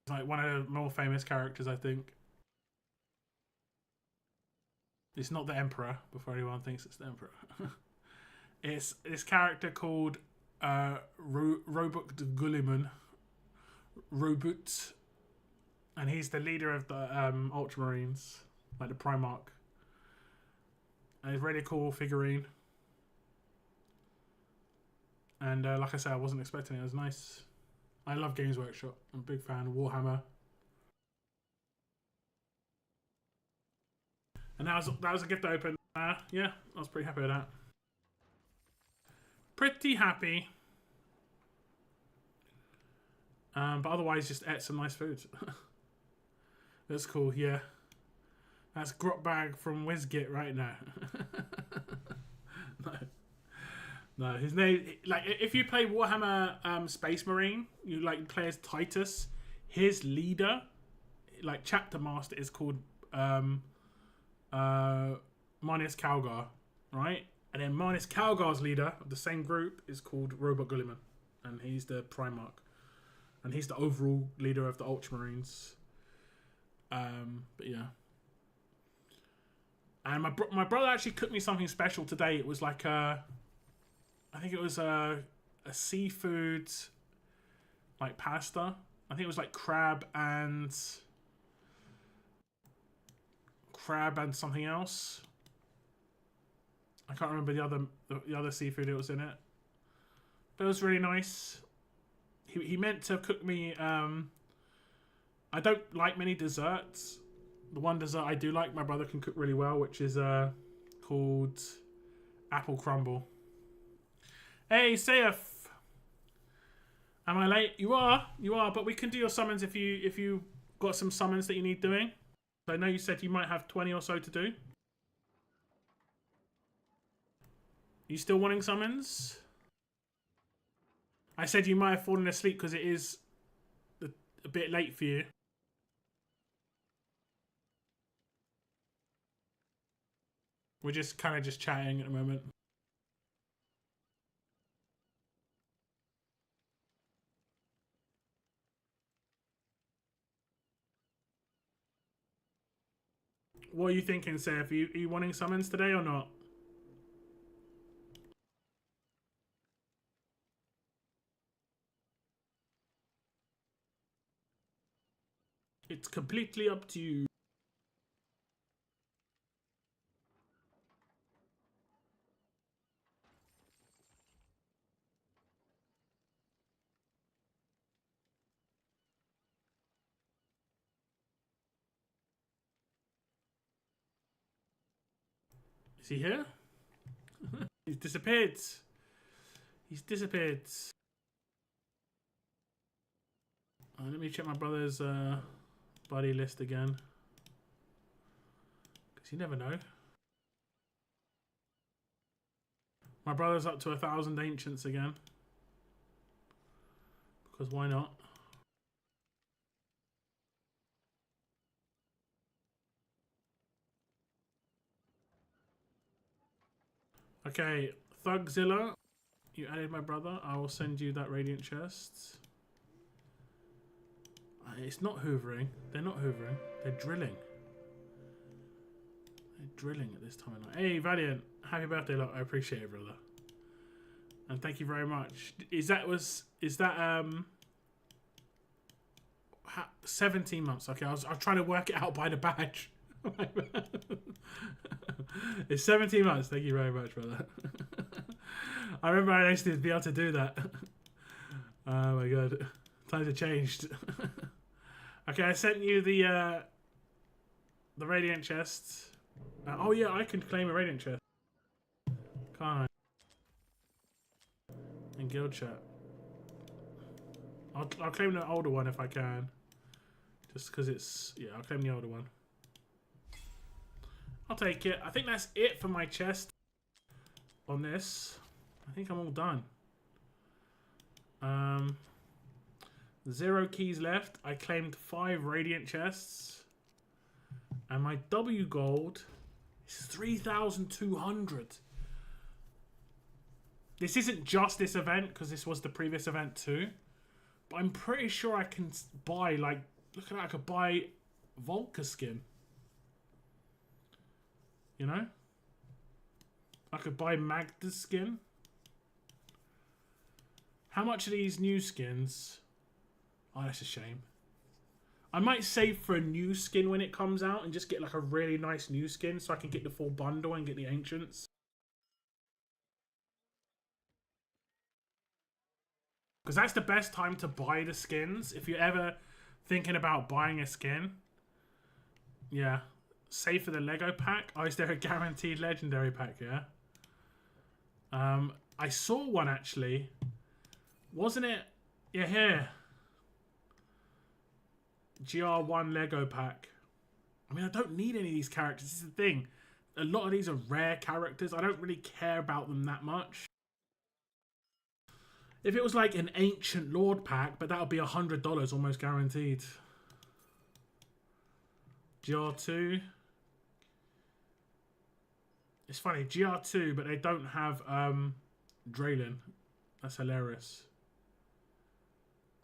It's like one of the more famous characters, I think. It's not the Emperor, before anyone thinks it's the Emperor. It's this character called Robuk the Gulliman. Robut. And he's the leader of the Ultramarines. Like the Primarch. And it's a really cool figurine. And like I said, I wasn't expecting it. It was nice. I love Games Workshop. I'm a big fan of Warhammer. And that was a gift I opened. Yeah, I was pretty happy with that. Pretty happy. But otherwise, just ate some nice food. That's cool, yeah. That's Grot Bag from Wizgit right now. No, his name... Like, if you play Warhammer Space Marine, you like play as Titus. His leader, like chapter master, is called Marneus Calgar, right? And then Marneus Calgar's leader of the same group is called Robot Gulliman. And he's the Primarch. And he's the overall leader of the Ultramarines. But yeah. And my brother actually cooked me something special today. It was like I think it was a seafood, like pasta. I think it was like crab and something else. I can't remember the other seafood that was in it. But it was really nice. He meant to cook me. I don't like many desserts. The one dessert I do like, my brother can cook really well, which is called apple crumble. Hey, Saif. Am I late? You are, but we can do your summons if you got some summons that you need doing. I know you said you might have 20 or so to do. You still wanting summons? I said you might have fallen asleep because it is a bit late for you. We're just kind of just chatting at the moment. What are you thinking, Seth? Are you wanting summons today or not? It's completely up to you. Is he here? He's disappeared. He's disappeared. Let me check my brother's buddy list again. Because you never know. My brother's up to 1,000 ancients again. Because why not? Okay, Thugzilla. You added my brother. I will send you that radiant chest. It's not hoovering. They're not hoovering. They're drilling. They're drilling at this time of night. Hey, Valiant. Happy birthday, look. I appreciate it, brother. And thank you very much. Is that 17 months? Okay, I was trying to work it out by the badge. It's 17 months. Thank you very much, brother. I remember I used to be able to do that. Oh my god. Times have changed. Okay, I sent you the radiant chest. Oh yeah, I can claim a radiant chest. Can't I? In guild chat. I'll claim the older one if I can. Just because it's... Yeah, I'll claim the older one. I'll take it. I think that's it for my chest on this. I think I'm all done. 0 keys left. I claimed 5 radiant chests. And my W gold is It's 3,200. This isn't just this event, because this was the previous event too. But I'm pretty sure I can buy, like, look at that, I could buy Volker skin. You know? I could buy Magda's skin. How much are these new skins? Oh, that's a shame. I might save for a new skin when it comes out and just get like a really nice new skin so I can get the full bundle and get the ancients. Because that's the best time to buy the skins. If you're ever thinking about buying a skin. Yeah. Save for the Lego pack. Oh, is there a guaranteed legendary pack, yeah? I saw one actually. Wasn't it? Yeah, here. GR1 Lego pack. I mean, I don't need any of these characters. This is the thing. A lot of these are rare characters. I don't really care about them that much. If it was like an Ancient Lord pack, but that would be $100 almost guaranteed. GR2. It's funny, GR2, but they don't have Draylin. That's hilarious.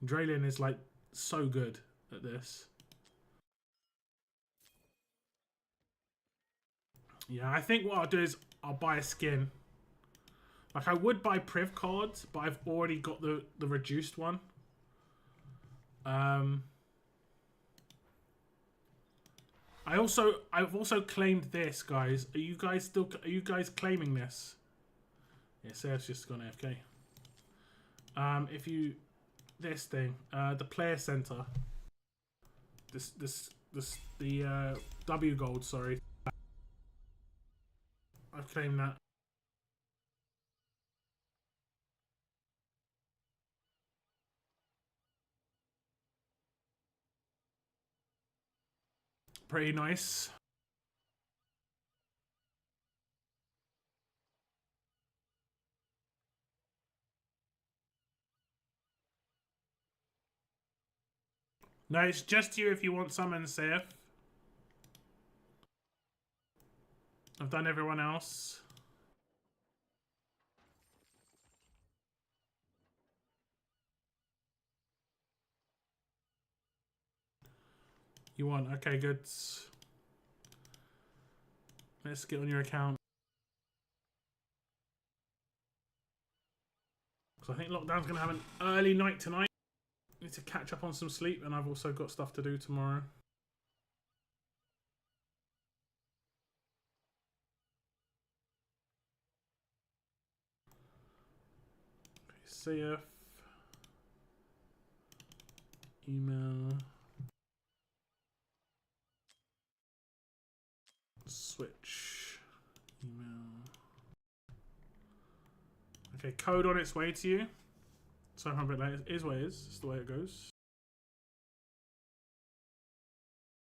Draylin is like so good at this. Yeah, I think what I'll do is I'll buy a skin. Like I would buy Priv cards, but I've already got the reduced one. I've also claimed this, guys. Are you guys claiming this? Yeah, Sarah's just gone AFK. If you this thing, the player center. The W gold, sorry. I've claimed that. Pretty nice. No, it's just you if you want summon safe. I've done everyone else. You want? Okay, good. Let's get on your account. Because I think lockdown's going to have an early night tonight. Need to catch up on some sleep, and I've also got stuff to do tomorrow. CF. Email. Switch. Email. Okay, code on its way to you. So I'm a bit late. It is what it is. It's the way it goes.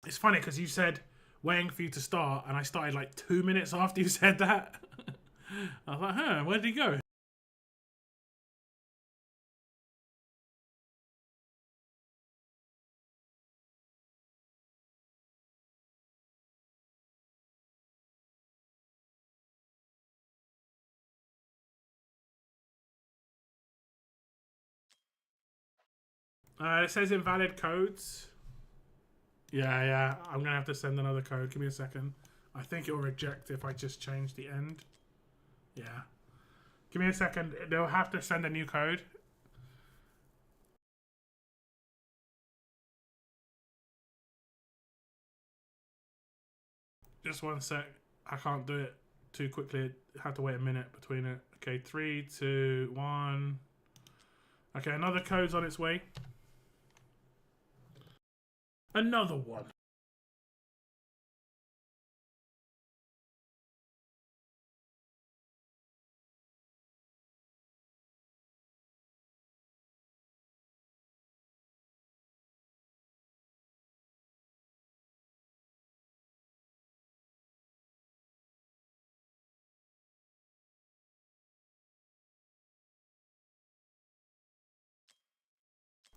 It's funny because you said waiting for you to start, and I started like 2 minutes after you said that. I was like, huh, where did he go? It says invalid codes. Yeah. I'm going to have to send another code. Give me a second. I think it will reject if I just change the end. Yeah. Give me a second. They'll have to send a new code. Just one sec. I can't do it too quickly. I have to wait a minute between it. Okay, 3, 2, 1. Okay, another code's on its way. Another one.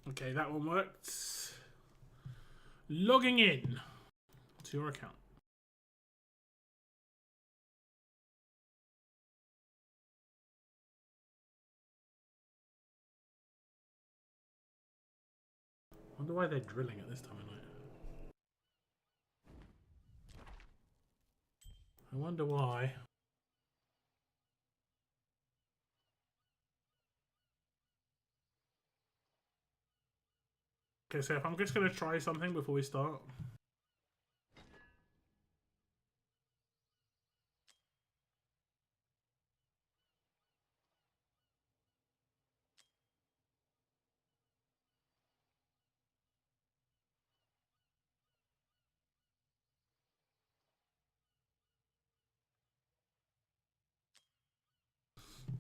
Okay, that one worked. Logging in to your account. Wonder why they're drilling at this time of night. I wonder why. Okay, so if I'm just going to try something before we start.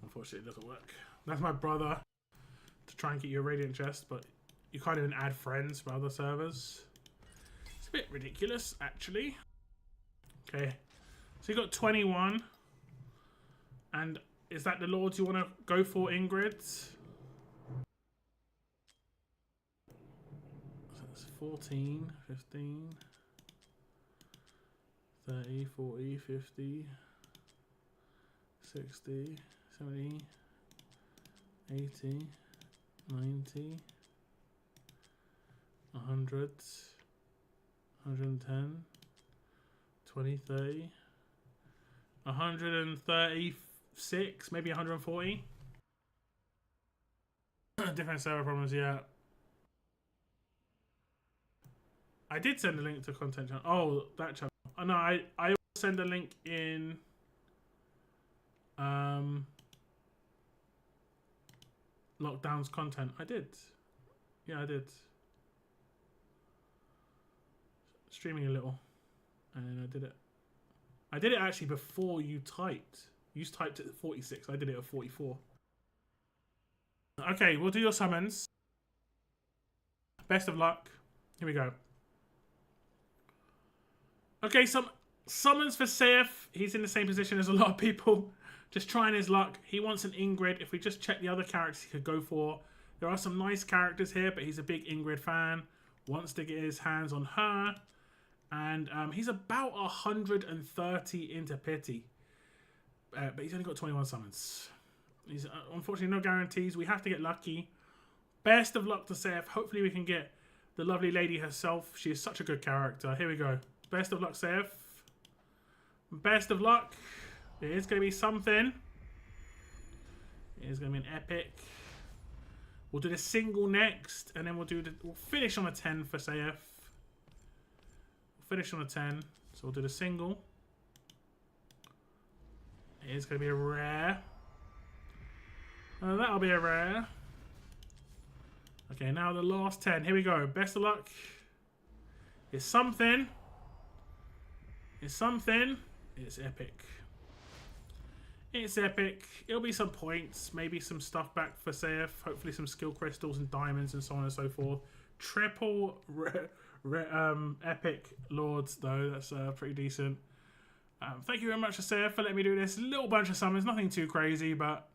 Unfortunately, it doesn't work. That's my brother to try and get you a Radiant chest, but you can't even add friends for other servers. It's a bit ridiculous, actually. Okay, so you got 21. And is that the Lords you want to go for, Ingrid? So that's 14, 15, 30, 40, 50, 60, 70, 80, 90, 100, 110, 20, 30, 136, maybe 140. Different server problems, yeah. I did send a link to content channel. Oh, that channel. Oh, no, I also send a link in Lockdown's content. I did. Yeah, I did. Streaming a little. And then I did it. I did it actually before you typed. You typed it at 46. I did it at 44. Okay, we'll do your summons. Best of luck. Here we go. Okay, some summons for Saif. He's in the same position as a lot of people. Just trying his luck. He wants an Ingrid. If we just check the other characters he could go for. There are some nice characters here, but he's a big Ingrid fan. Wants to get his hands on her. And he's about 130 into pity. But he's only got 21 summons. He's unfortunately no guarantees. We have to get lucky. Best of luck to Saif. Hopefully we can get the lovely lady herself. She is such a good character. Here we go. Best of luck, Saif. Best of luck. It is going to be something. It is going to be an epic. We'll do the single next, and then we'll finish on a 10 for Saif. We'll finish on a 10. So we'll do the single. It is going to be a rare. That'll be a rare. Okay, now the last 10. Here we go. Best of luck. It's something. It's something. It's epic. It's epic. It'll be some points. Maybe some stuff back for Saif. Hopefully some skill crystals and diamonds and so on and so forth. Triple epic Lords, though. That's pretty decent. Thank you very much to Saif for letting me do this. Little bunch of summons. Nothing too crazy, but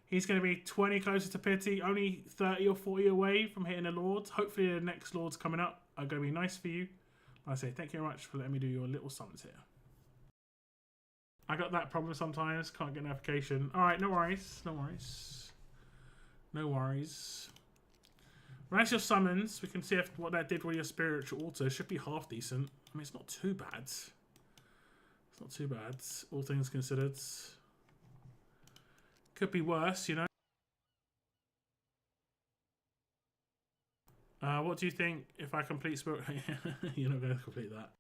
he's going to be 20 closer to pity. Only 30 or 40 away from hitting the Lords. Hopefully the next Lords coming up are going to be nice for you. Like I say, thank you very much for letting me do your little summons here. I got that problem sometimes. Can't get notification. Alright, no worries. No worries. No worries. When that's your summons, we can see if what that did with your spiritual altar. Should be half decent. I mean, it's not too bad. It's not too bad, all things considered. Could be worse, you know. What do you think if I complete spirit? You're not going to complete that.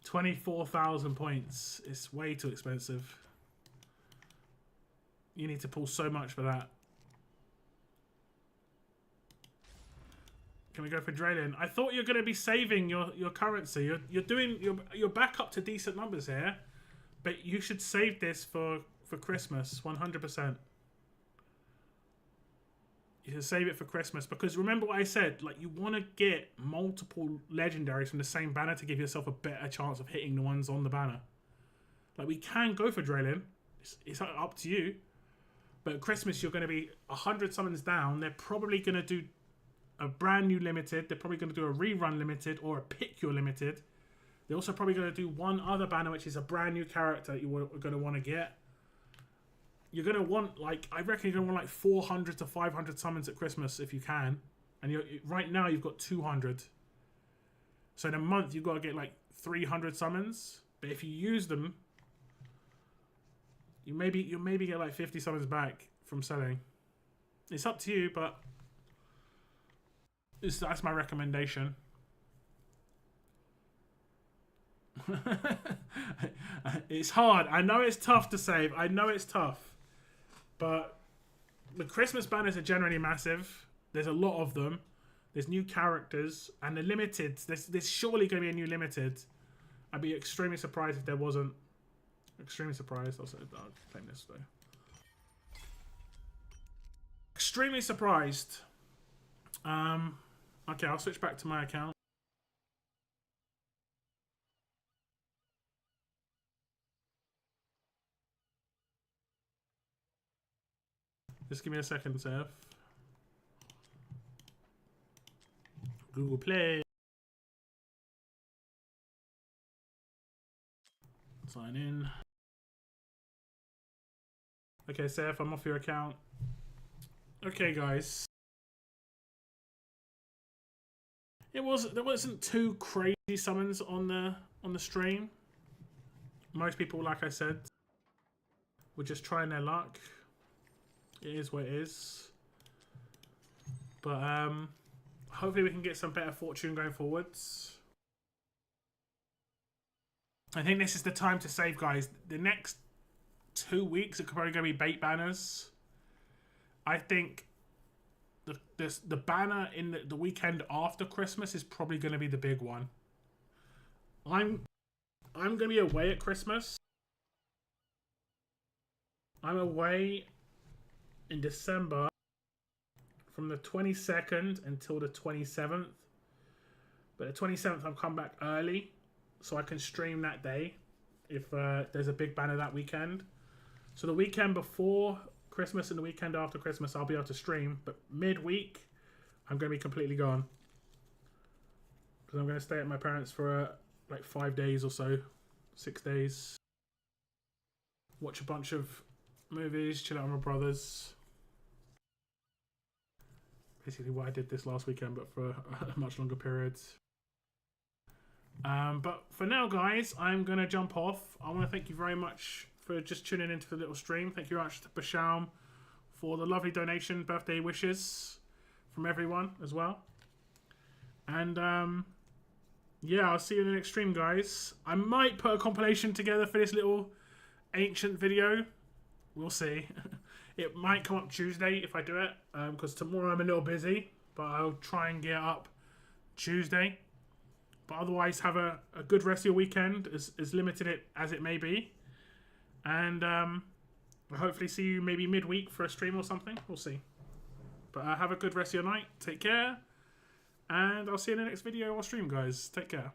24,000 points. It's way too expensive. You need to pull so much for that. Can we go for Draylen? I thought you're going to be saving your currency. You're back up to decent numbers here, but you should save this for Christmas, 100%. You should save it for Christmas because remember what I said. Like you want to get multiple legendaries from the same banner to give yourself a better chance of hitting the ones on the banner. Like we can go for Draylen. It's up to you. But at Christmas you're going to be 100 summons down. They're probably going to do a brand new limited. They're probably going to do a rerun limited or a pick your limited. They're also probably going to do one other banner, which is a brand new character that you're going to want to get. You're going to want, like, I reckon you're going to want like 400 to 500 summons at Christmas if you can. And right now you've got 200. So in a month you've got to get like 300 summons. But if you use them, you maybe get like 50 summons back from selling. It's up to you, but that's my recommendation. It's hard. I know it's tough to save. I know it's tough. But the Christmas banners are generally massive. There's a lot of them. There's new characters. And the limiteds. There's surely going to be a new limited. I'd be extremely surprised if there wasn't. Extremely surprised. I'll claim this though. Extremely surprised. Okay, I'll switch back to my account. Just give me a second, Seth. Google Play. Sign in. Okay, Seth, I'm off your account. Okay, guys. There wasn't too crazy summons on the stream. Most people, like I said, were just trying their luck. It is what it is. But hopefully we can get some better fortune going forwards. I think this is the time to save, guys. The next 2 weeks are probably going to be bait banners. I think the banner in the weekend after Christmas is probably going to be the big one. I'm going to be away at Christmas. I'm away in December from the 22nd until the 27th. But the 27th I'll come back early so I can stream that day if there's a big banner that weekend. So the weekend before Christmas and the weekend after Christmas I'll be able to stream, but midweek I'm going to be completely gone because I'm going to stay at my parents for like 5 days or so, 6 days, watch a bunch of movies, chill out with my brothers. Basically what I did this last weekend, but for a much longer period. But for now, guys, I'm going to jump off. I want to thank you very much for just tuning into the little stream. Thank you very much to Bashaum for the lovely donation, birthday wishes from everyone as well. And yeah, I'll see you in the next stream, guys. I might put a compilation together for this little ancient video. We'll see. It might come up Tuesday if I do it, because tomorrow I'm a little busy, but I'll try and get up Tuesday. But otherwise, have a good rest of your weekend, as limited it as it may be. And I'll hopefully see you maybe midweek for a stream or something. We'll see. But have a good rest of your night. Take care. And I'll see you in the next video or stream, guys. Take care.